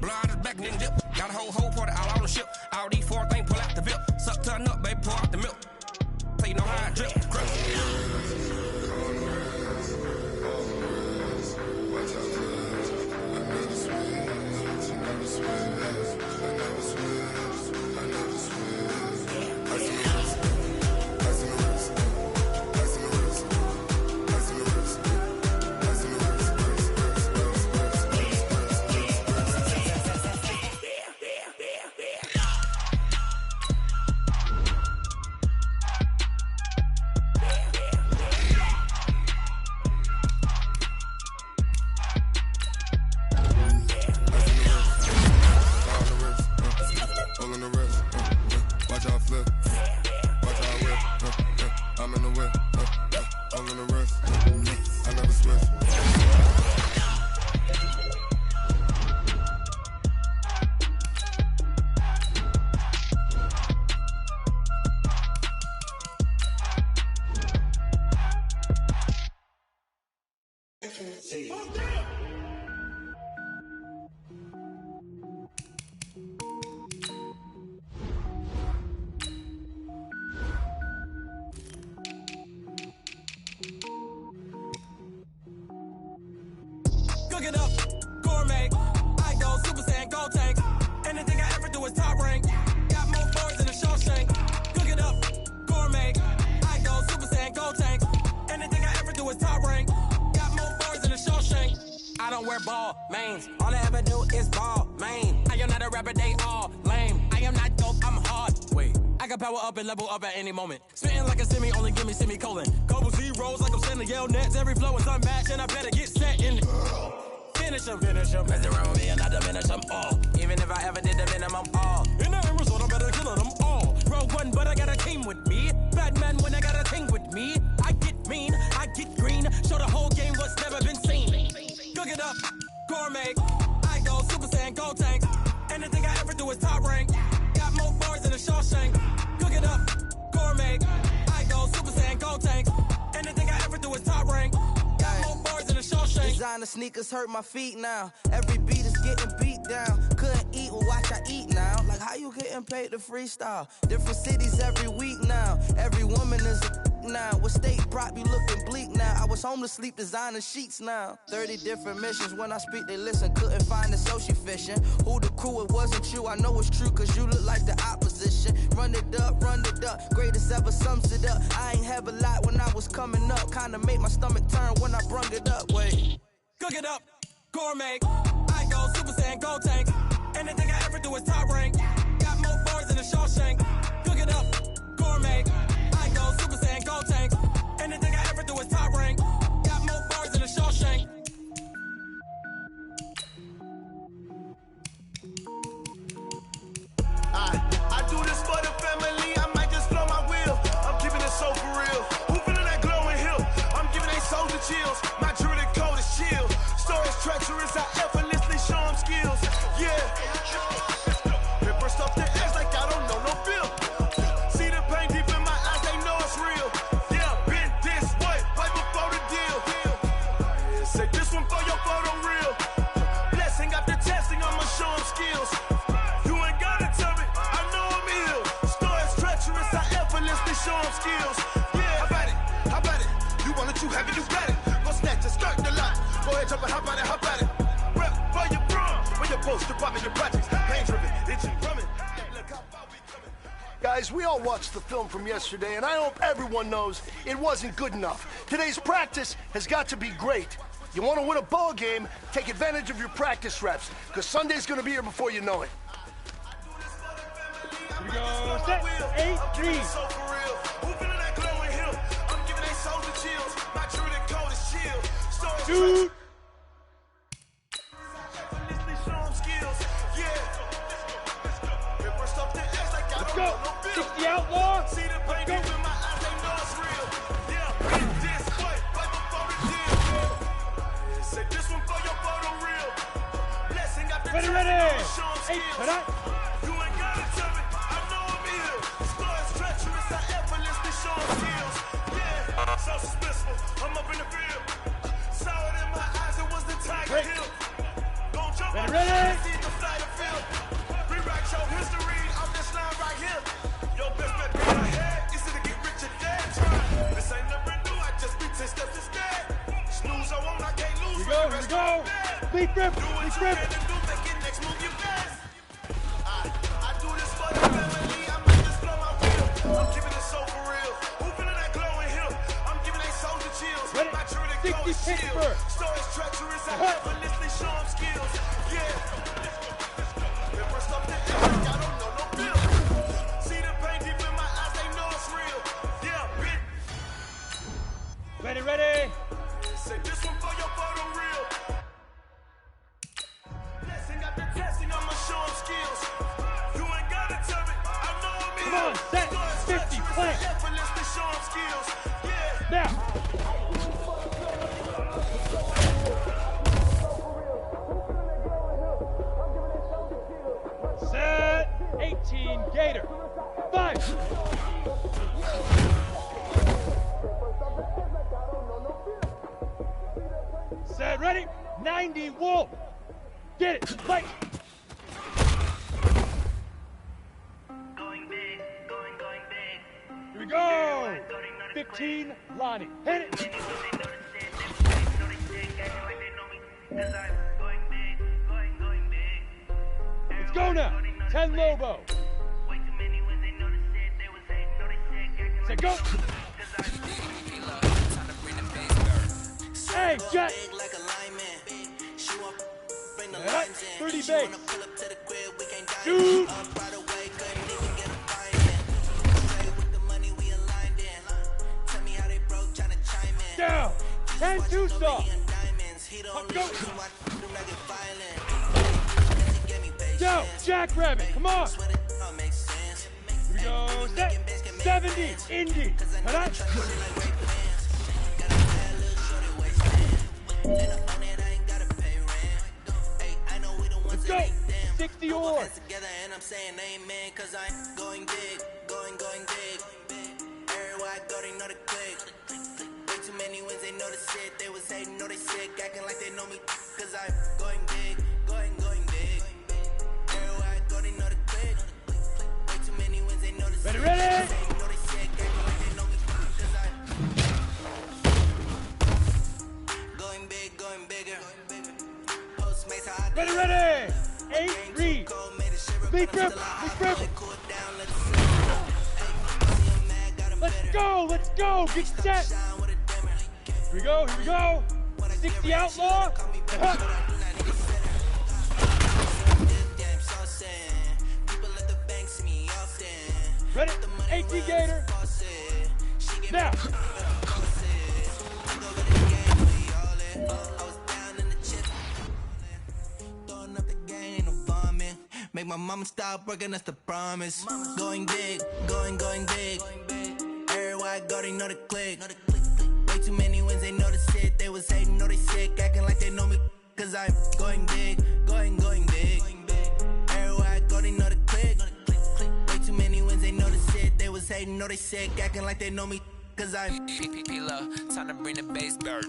Blow out his back and then dip. Got a whole party all on the ship. All these 4 things, pull out the VIP. Suck to a nut, baby, pour out the milk. So you know how I drip. Cook it up, gourmet. I go Super Saiyan, go tank. Anything I ever do is top rank. Got more boards than a Shawshank. Cook it up, gourmet. I go Super Saiyan, go tank. Anything I ever do is top rank. Got more boards than a Shawshank. I don't wear ball mains. All I ever do is ball main. I am not a rapper, they all lame. I am not dope, I'm hard. Wait, I can power up and level up at any moment. Spitting like a semi, only give me semicolon. Couple zeros like I'm sending yell nets. Every flow is unmatched and I better get set in it. Finish them. Mess around with me and I diminish them all. Even if I ever did the minimum all. In the end result, I'm better killing them all. Rogue one, but I got a team with me. Bad man when I got a team with me. I get mean, I get green. Show the whole game what's never been seen. Cook it up, gourmet. I go Super Saiyan, go tank. Anything I ever do is top rank. Got more bars than a Shawshank. Cook it up, gourmet. I go Super Saiyan, go tank. Anything I ever do is top rank. Got more bars than a Shawshank. Designer sneakers hurt my feet now. Every beat is getting beat down. Couldn't eat, well watch I eat now. Like how you getting paid to freestyle? Different cities every week now. Every woman is a now. What state brought me looking bleak now? I was home to sleep designing sheets now. 30 different missions. When I speak they listen. Couldn't find the social fishing. Who the crew? It wasn't you. I know it's true cause you look like the opposition. Run it up. Greatest ever sums it up. I ain't have a lot when I was coming up. Kinda made my stomach turn when I brung it up. Wait. Cook it up, gourmet. I go Super Saiyan, go tank. Anything I ever do is top rank. Got more bars than a Shawshank. Cook it up, gourmet. I go Super Saiyan, go tank. Anything I ever do is top rank. Got more bars than a Shawshank. I do this for the family. I might just blow my wheel. I'm keeping it so for real. Who feeling that glowing hill? I'm giving they soldier chills. My jewelry code is chill. Stories treacherous. I effortlessly show them skills. Yeah. It burst off the edge like I don't know no feel. See the pain deep in my eyes. They know it's real. Yeah, been this way right before the deal. Say this one for your photo reel. Blessing after testing. I'ma show them skills. You ain't gotta tell me. I know I'm ill. Stories treacherous. I effortlessly show them skills. Yeah, how about it? You want it, you have it, you got it. Go snatch it, start the lot. Go ahead, jump it, hop on it. Rep for your bro, for your post, your pop, your projects. Pain driven, itching, drumming. Look how far we coming. Guys, we all watched the film from yesterday, and I hope everyone knows it wasn't good enough. Today's practice has got to be great. You want to win a ball game, take advantage of your practice reps, because Sunday's going to be here before you know it. Here we go. Set. 8, 3. Dude. Let's go. 60 outlaw. Let's go. Ready. Hey, tonight. You ain't gotta tell me. I know I'm ill. Scar is treacherous. I effortlessly show skills. Yeah, so suspenseful. I'm up in the field. Saw it in my eyes. It was the Tiger Hill. Don't jump on ready? See the flight of field. Rewrite your history. I'm this line right here. Your best bet be ahead. Easy to get rich or dead. Try. This ain't never new. I just be 10 steps instead. Snooze, I won't. I can't lose. Here we go. Beat grip. Beat grip. I do this for the family. I might just blow my wheel. I'm keeping it so for real. Who feeling that glowing hill? I'm giving they soldier chills. My truly go is shield. Stories treacherous. I effortlessly show them skills. Yeah. Ripper stuff the air. I don't know no bill. See the pain deep in my eyes. They know it's real. Yeah, bitch. Ready. Say this one for your photo reel. After testing, I'ma show them skills. You ain't gotta tell me. I know I'm Come on, set 50, play. Effortlessly show them skills. Yeah. Now. Set 18, Gator. 5. Set, ready? 90, Wolf. Get it, fight! Here we go! 15, Lonnie. Hit it! Let's go now! 10, Lobo. Say go! Hey, Jet! Right, 30 base. Shoot! Down! 10 2-star. Go! Down! Jackrabbit, come on! Here we go, set! 70, Indy. Right? Let's go! 60 or. Together and I'm saying amen, cause I'm going big, going big. Everywhere I go, they know the click. Way too many wins, they know the shit. They was hating, know they sick, acting like they know me, cause I'm going big, going big. Everywhere I go, they know the click. Way too many wins, they know the shit. Ready? Know they sick, acting like they know me, cause I'm going big, going bigger. Postmates, how I do. Ready! 8, read. Beat grip. Let's go. Get set. Here we go. 60 outlaw. Ready? 18 Gator. Now. Make my mama stop working, that's the promise. Going big, going big. Everywhere I go, they know the click. Way too many wins, they know the shit. They was hating, know they sick, acting like they know me, cause I'm going big, going big. Everywhere I go, they know the click. Way too many wins, they know the shit. They was hating, know they sick, acting like they know me, cause I'm P-Love, time to bring the bass back.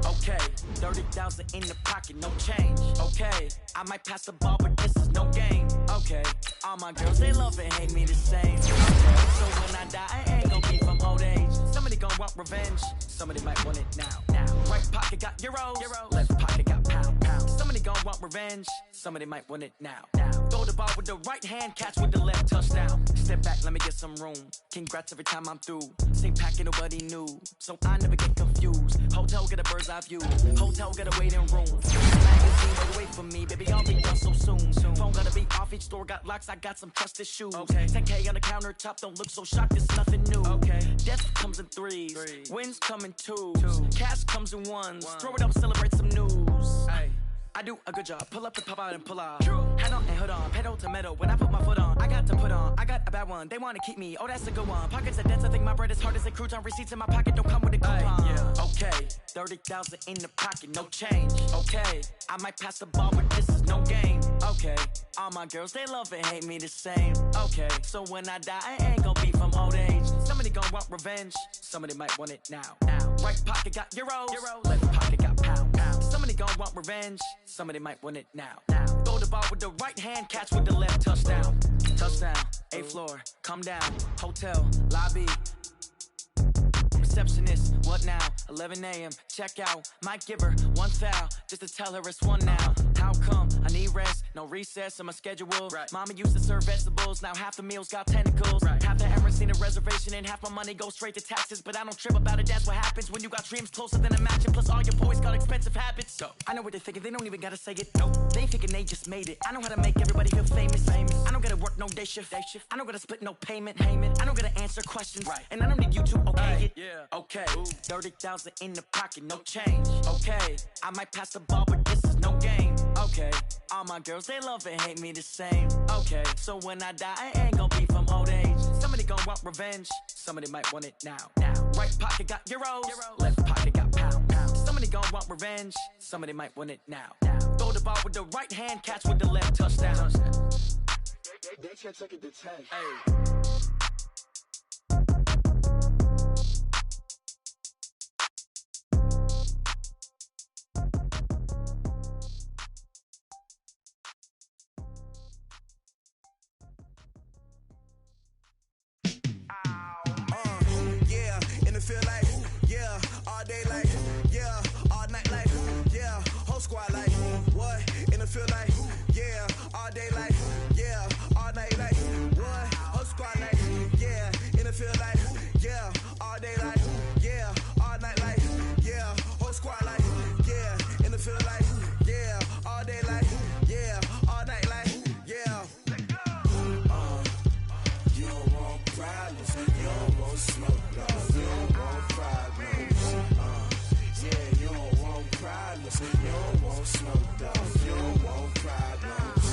Okay, 30,000 in the pocket, no change. Okay, I might pass the ball, but this is no game. Okay, all my girls, they love and hate me the same. Okay, so when I die, I ain't gon' be from old age. Somebody gon' want revenge. Somebody might want it now. Right pocket got euros, left pocket got pound. Somebody gon' want revenge, somebody might want it now. Throw the ball with the right hand, catch with the left, touchdown. Step back, let me get some room. Congrats every time I'm through. Same packet, nobody knew, so I never get confused. Hotel get a bird's eye view, hotel get a waiting room. Magazine, don't wait for me, baby, I'll be done so soon. Phone gotta be off, each store got locks, I got some trusted shoes. 10K on the countertop, don't look so shocked, it's nothing new. Death comes in threes, wins come in twos, cash comes in ones. Throw it up, celebrate some news. I do a good job, pull up and pop out and pull out. Head on and hood on, pedal to metal. When I put my foot on, I got to put on. I got a bad one, they wanna keep me, oh that's a good one. Pockets are dense, I think my bread is hard as a crouton. Receipts in my pocket don't come with a coupon. Okay, 30,000 in the pocket, no change. Okay, I might pass the ball, but this is no game. Okay, all my girls, they love and hate me the same. Okay, so when I die, I ain't gon' be from old age. Somebody gon' want revenge, somebody might want it now. Right pocket got euros, left pocket got pound. Somebody gon' want revenge, somebody might want it now. Throw the ball with the right hand, catch with the left, touchdown. Touchdown, 8th floor, come down, hotel, lobby. Receptionist, what now? 11 a.m., check out. Might give her one foul, just to tell her it's one now. How come? I need rest, no recess in my schedule. Mama used to serve vegetables, now half the meals got tentacles. Half the errands need a reservation and half my money goes straight to taxes. But I don't trip about it, that's what happens when you got dreams closer than a match. And plus all your boys got expensive habits. I know what they're thinking, they don't even gotta say it. They ain't thinking they just made it. I know how to make everybody feel famous. I don't gotta work no day shift. I don't gotta split no payment. I don't gotta answer questions. And I don't need you to okay it. Okay, 30,000 in the pocket, no change. Okay, I might pass the ball, but this is no game. Okay, all my girls, they love and hate me the same. Okay, so when I die, I ain't gon' be from old age. Somebody gon' want revenge, somebody might want it now. Right pocket got euros, left pocket got pound. Somebody gon' want revenge, somebody might want it now. Throw the ball with the right hand, catch with the left, touchdown. They can't take it to 10. Feel like, yeah, all day like, yeah, all night like, yeah, whole squad like, what? And it feel like, yeah, all day like, yeah, all night like, what? Whole squad like, yeah, and it feel like, yeah, all day like, yeah, all night like, yeah, whole squad like, yeah, and it feel like, yeah, all day like, yeah, all night like, yeah. You don't want problems, you don't want smoke, no. You don't want problems, yeah, you don't want problems, you don't want smoke, dog. You don't want problems,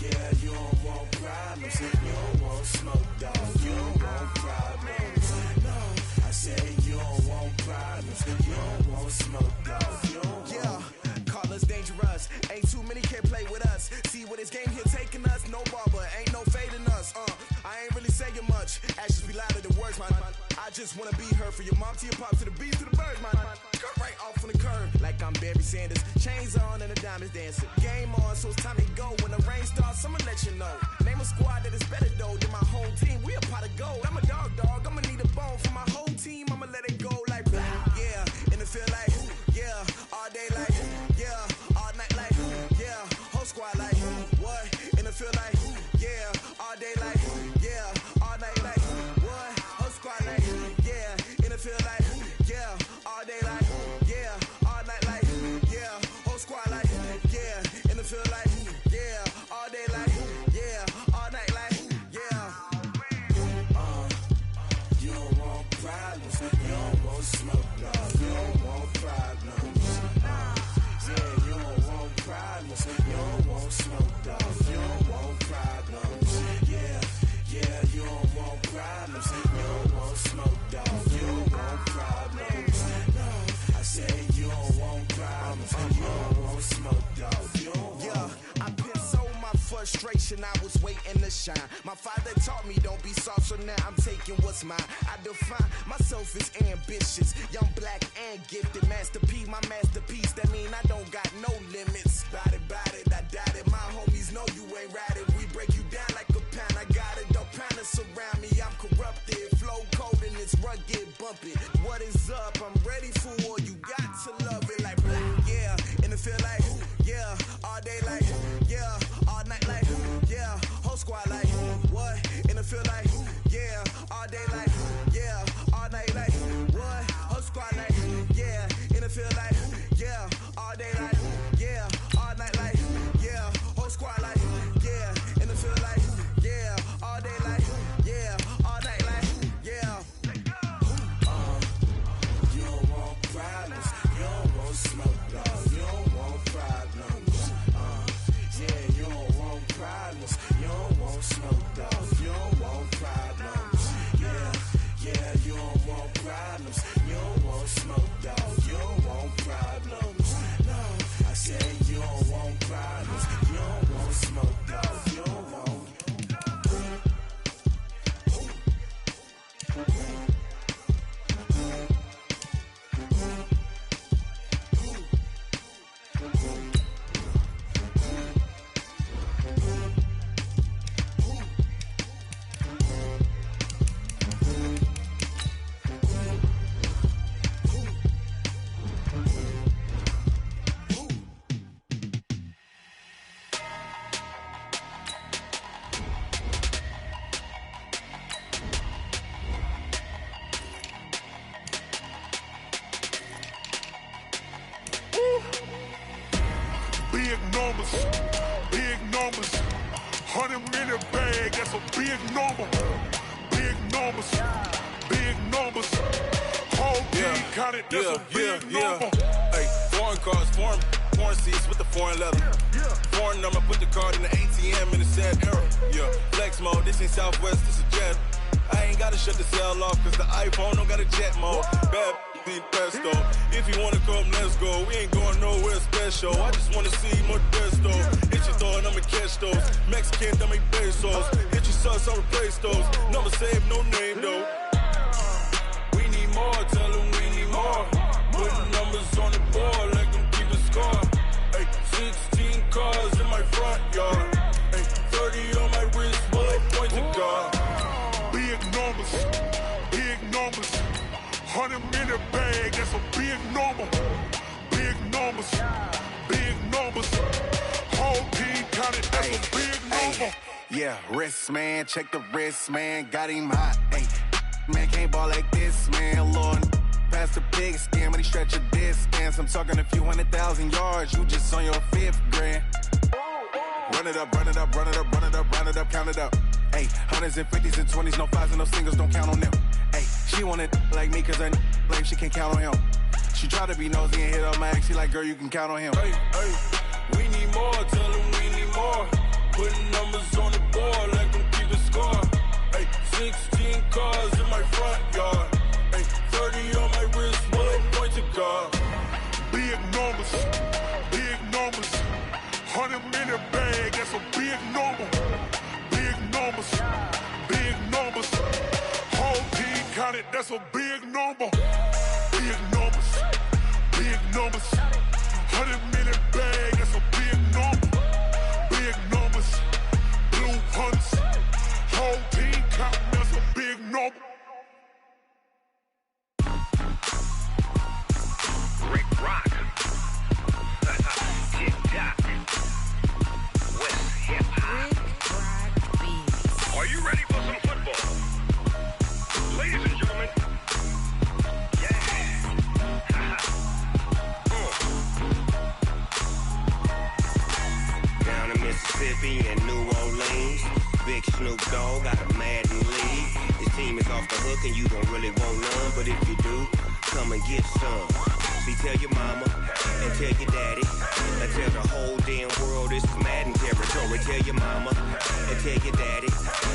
yeah, you don't want problems, you don't want smoke, dog. You don't want problems, no. I said you don't want problems, you don't want smoke, dog. You don't yeah, call us dangerous. Ain't too many can play with us. See what this game here taking us. No barber, ain't no fading us. I ain't really saying much. Actions be louder than words, man. I just wanna be heard from your mom to your pop to the beat to the birds, man. Cut right off on the curb, like I'm Barry Sanders. Chains on and the diamonds dancing. Game on, so it's time to go. When the rain starts, I'ma let you know. Name a squad that is better though than my whole team. We a pot of gold. I'm a dog. I'ma need a bone for my whole team. I'ma let it go like yeah, and it feel like yeah, all day like yeah, all night like yeah, whole squad like what? And it feel like yeah, all day like yeah, all night like what? Whole squad like yeah, and it feel like yeah, all day like yeah, all night like yeah, whole squad like yeah, and it feel like yeah, all day like yeah, all night like yeah. You don't want problems, you don't want smoke, no. You don't want problems, yeah, you don't want problems, you don't want smoke, dog. You don't want problems, yeah, you don't want problems, you don't want smoke, dog. You don't want problems, no. I said you don't want problems, you don't want smoke, dog. You don't want yeah, I pissed so my frustration, I was waiting to shine. My father taught me don't be soft, so now I'm taking what's mine. I define myself as ambitious, young, black, and gifted. Master P, my masterpiece, that mean I don't got no limits. Bout it, I doubt it. My homies know you ain't ratted. We break you down like a pound. I got it, don't pound to surround me. I'm corrupted, flow cold and it's rugged, bump it. What is hands up, I'm ready for war. You got to love it like black, yeah. And it feel like, yeah. All day like, yeah. All night like, yeah. Whole squad like, what? And it feel like, yeah. All day like, yeah. All night like, what? Whole squad like, yeah. And it feel like, yeah. All day like, yeah. All night like, yeah. Whole squad like, yeah. And it feel like, yeah. All day like, yeah. All night like, yeah. You don't want problems, you don't want smoke, dog. You don't want problems. Yeah, you don't want problems, you don't want smoke, dog. You don't want problems. Yeah, you don't want problems, you don't want smoke, dog. You don't want problems. No, I said you don't want problems, you don't want smoke, dog. You don't want. Big numbers, 100 minute bag, that's a big number. Big numbers, whole team counted, that's a big number. Hey, foreign cars, foreign seats with the foreign leather. Foreign number, put the card in the ATM in the sad era. Yeah, flex mode, this ain't Southwest, this is Jet. I ain't gotta shut the cell off, cause the iPhone don't got a jet mode. Bad need pesto. If you wanna come, let's go. We ain't going nowhere special. I just wanna see more pesto. Hit your thought, I'ma catch those. Mexican, that make pesos. Hit your sus, I'll replace those. Number save, no name though. We need more, tell them we need more. Putting numbers on the board like them keep a score. Hey, 16 cars in my front yard. Hey, 30 on my wrist, while I point to God. Big numbers, 100 minute bag, that's a big number. Big numbers, whole team counted, that's a big number. Yeah, wrist man, check the wrist man, got him hot. Ay, man can't ball like this, man. Lord, past the pig skin, but he stretch a distance. I'm talking a few 100,000 yards, you just on your 5th grand. Run it up, count it up. Ay, hundreds and 50s and 20s, no 5s and no singles, don't count on them. Ay, she want it like me, cause her like she can count on him. She try to be nosy and hit on my ex, she like, girl, you can count on him. Hey, we need more, tell them we need more. Putting numbers on the board like them keep a score. Hey, 16 cars in my front yard. Hey, 30 on my wrist, while I point to God. Big numbers, 100 minute bag, that's a big number. Big numbers, whole team counted, that's a big number. Big numbers, 100 minute bag, that's a big number. Big numbers, blue hunts, whole team counting, that's a big number. Rick Rock. Tick-tock. West hip-hop. Are you ready for some football? Ladies and gentlemen. Yeah. Down in Mississippi and New Orleans, Big Snoop Dogg got a Madden league. His team is off the hook and you don't really want none, but if you do, come and get some. See, tell your mama and tell your daddy and tell the whole damn world this is Madden territory. Tell your mama and tell your daddy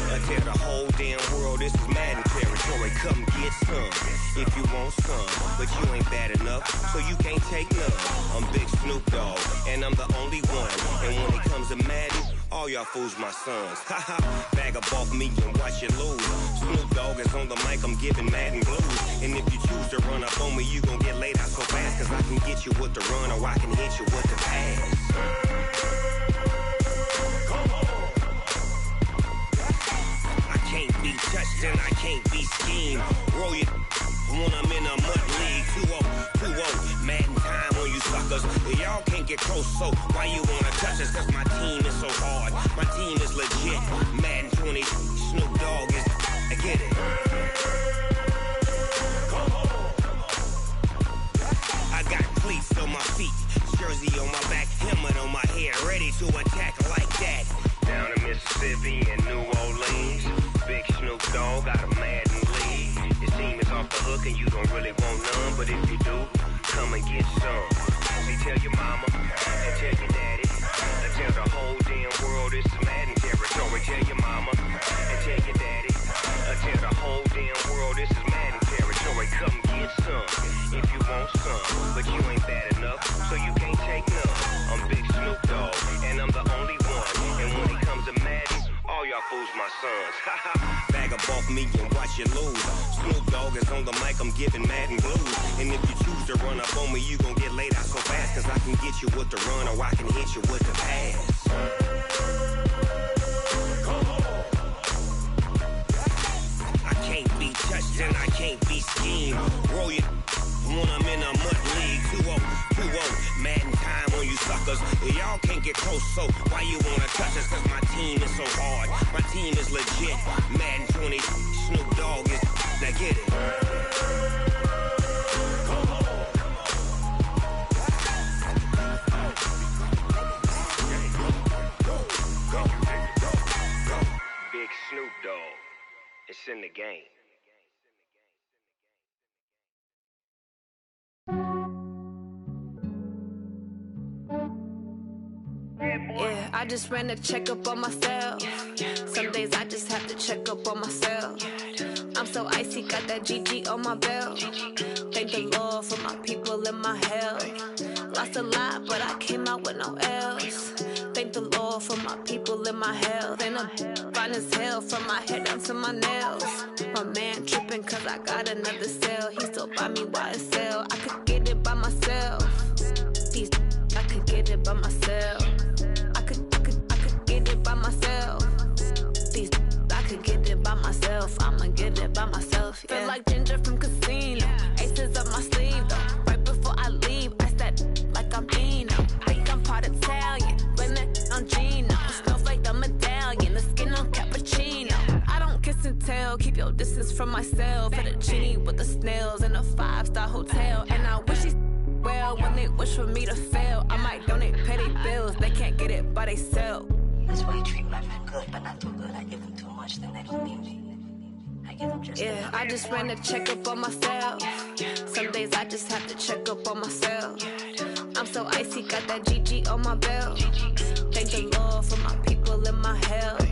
and tell the whole damn world this is Madden territory. Come get some if you want some, but you ain't bad enough, so you can't take none. I'm Big Snoop Dogg and I'm the only one. And when it comes to Madden, all y'all fools my sons. Haha, bag up off me and watch you lose. Snoop Dogg is on the mic, I'm giving Madden blues. And if you choose to run up on me, you gon' get laid out so fast, cause I can get you with the run or I can hit you with the pass. I can't be touched and I can't be schemed. Roll your when I'm in a mud league. 2-0, Madden time on you suckers. Y'all can't get close, so why you wanna touch us? Cause my team is so hard. My team is legit. Madden 20, Snoop Dogg is. I get it. I got cleats on my feet, jersey on my back, helmet on my head, ready to attack like that. Down in Mississippi and New Orleans, Big Snoop Dogg got a Madden league. His team is off the hook and you don't really want none, but if you do, come and get some. See, tell your mama and tell your daddy, and tell the whole damn world this is Madden territory. Tell your mama and tell your daddy, and tell the whole damn world this is Madden territory. Come get some if you want some, but you ain't bad enough, so you can't take none. I'm Big Snoop Dogg, and I'm the only one. And when it comes to Madden, all y'all fools my sons. Bag up off me and watch you lose. Snoop Dogg is on the mic, I'm giving Madden blues. And if you choose to run up on me, you gon' get laid out so fast. Cause I can get you with the run or I can hit you with the pass. I can't be touched and I can't be schemed. Roll you when I'm in a mud league. 2-0, Madden time on you suckers. Y'all can't get close, so why you wanna touch us? Cause my team is so hard. My team is legit. Madden 20, Snoop Dogg is. Now get it. Big Snoop Dogg. It's in the game. Yeah, I just ran a checkup on myself. Some days I just have to check up on myself. I'm so icy, got that GG on my belt. Thank the Lord for my people and my health. Lost a lot, but I came out with no L's. Thank the Lord for my people and my health. And I'm fine as hell from my head down to my nails. My man tripping cause I got another cell. He still buy me YSL. I could get it by myself. These I could get it by myself. I could get it by myself. These I could get it by myself. I'ma get it by myself. Yeah. Feel like Ginger from Casino. Aces up my sleeve though. Right before I leave, I said like I'm Dino. Think I'm part Italian, blame that on Gino. Smells like the medallion, the skin on cappuccino. I don't kiss and tell, keep your distance from myself. At a genie with the snails in a 5-star hotel. And I wish he well when they wish for me to fail. I might donate petty bills, they can't get it by they sell. That's why you treat my friend good, but not too good. I give them too much, then they don't need me. I give them just enough. I just ran a checkup on myself. Some days I just have to check up on myself. I'm so icy, got that GG on my belt. Thank the Lord for my people and my health.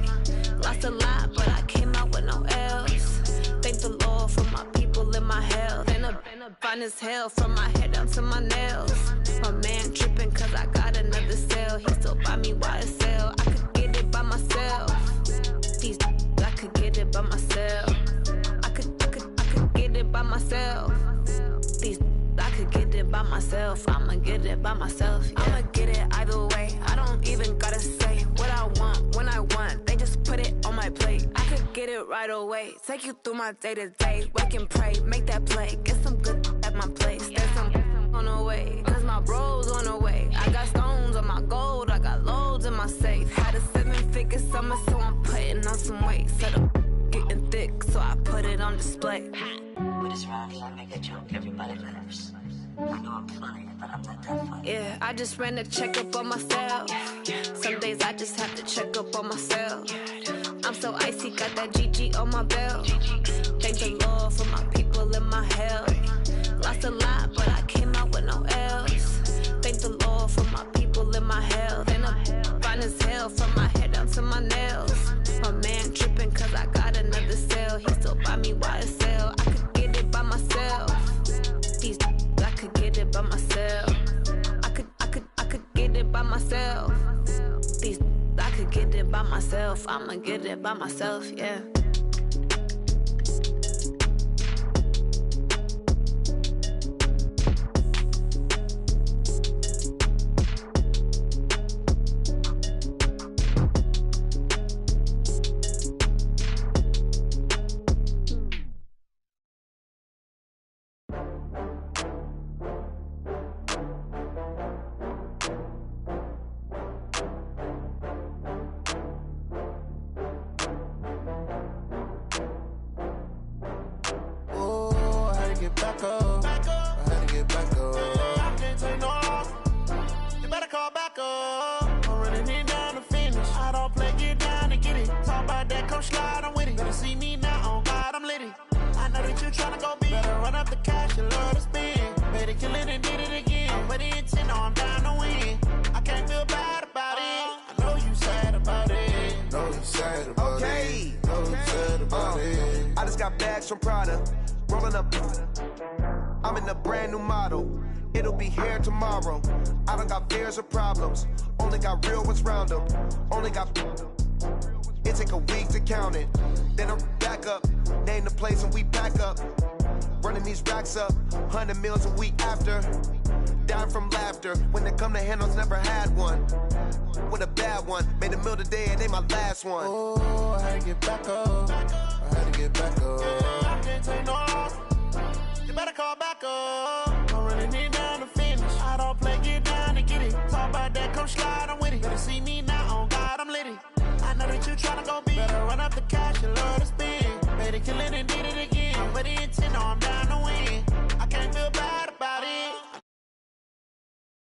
Lost a lot, but I came out with no L's. Thank the Lord for my people and my health. And I'm fine as hell from my head down to my nails. My man tripping cause I got another cell. He still buy me YSL. I could get it by myself. These I could get it by myself. I could get it by myself. These I could get it by myself. I'ma get it by myself. Yeah. I'ma get it either way. I don't even gotta say what I want when I want. They just put it on my plate. I could get it right away. Take you through my day to day. Wake and pray, make that play. Get some good at my place. There's some on the way. Cause my bro's on the way. I got stones on my gold. I got loads in my safe. Had a 7-figure summer, so I'm putting on some weight. Set up getting thick, so I put it on display. With this round here, I make a joke. Everybody laughs. I know I'm funny, but I'm not that funny. Yeah, I just ran a checkup on myself. Some days I just have to check up on myself. I'm so icy, got that GG on my belt. Thank the Lord for my people and my health. Lost a lot, but I came out with no L's. Thank the Lord for my people and my health. And I'm fine as hell from my head down to my nails. My man tripping cause I got another cell. He still buy me YSL. I could get it by myself. These I could get it by myself. I could get it by myself. These I could get it by myself. I'ma get it by myself, yeah. tryna go big. Better run up the cash, you love to spend. Better kill it and did it again. But the intent, no, I'm down to win. I can't feel bad about it. I know you sad about it. Know you sad about it. Know you sad about it. I just got bags from Prada. Rolling up. I'm in a brand new model. It'll be here tomorrow. I don't got fears or problems. Only got real ones round them. Only got. It take a week to count it. Then I'm back up. Name the place and we pack up. Running these racks up. 100 meals a week after. Down from laughter. When they come to handles, never had one. With a bad one. Made a meal today and they my last one. Oh, I had to get back up. I had to get back up. I can't take no loss. You better call back up. I'm really need down to finish. I don't play, get down to get it. Talk about that, come slide, I'm with it. Better see me now, on God, I'm litty. I know that you tryna go big. Better run up the cash, you love to spend. Better kill it and did it again. But the intent, no, I'm down to win. I can't feel bad about it.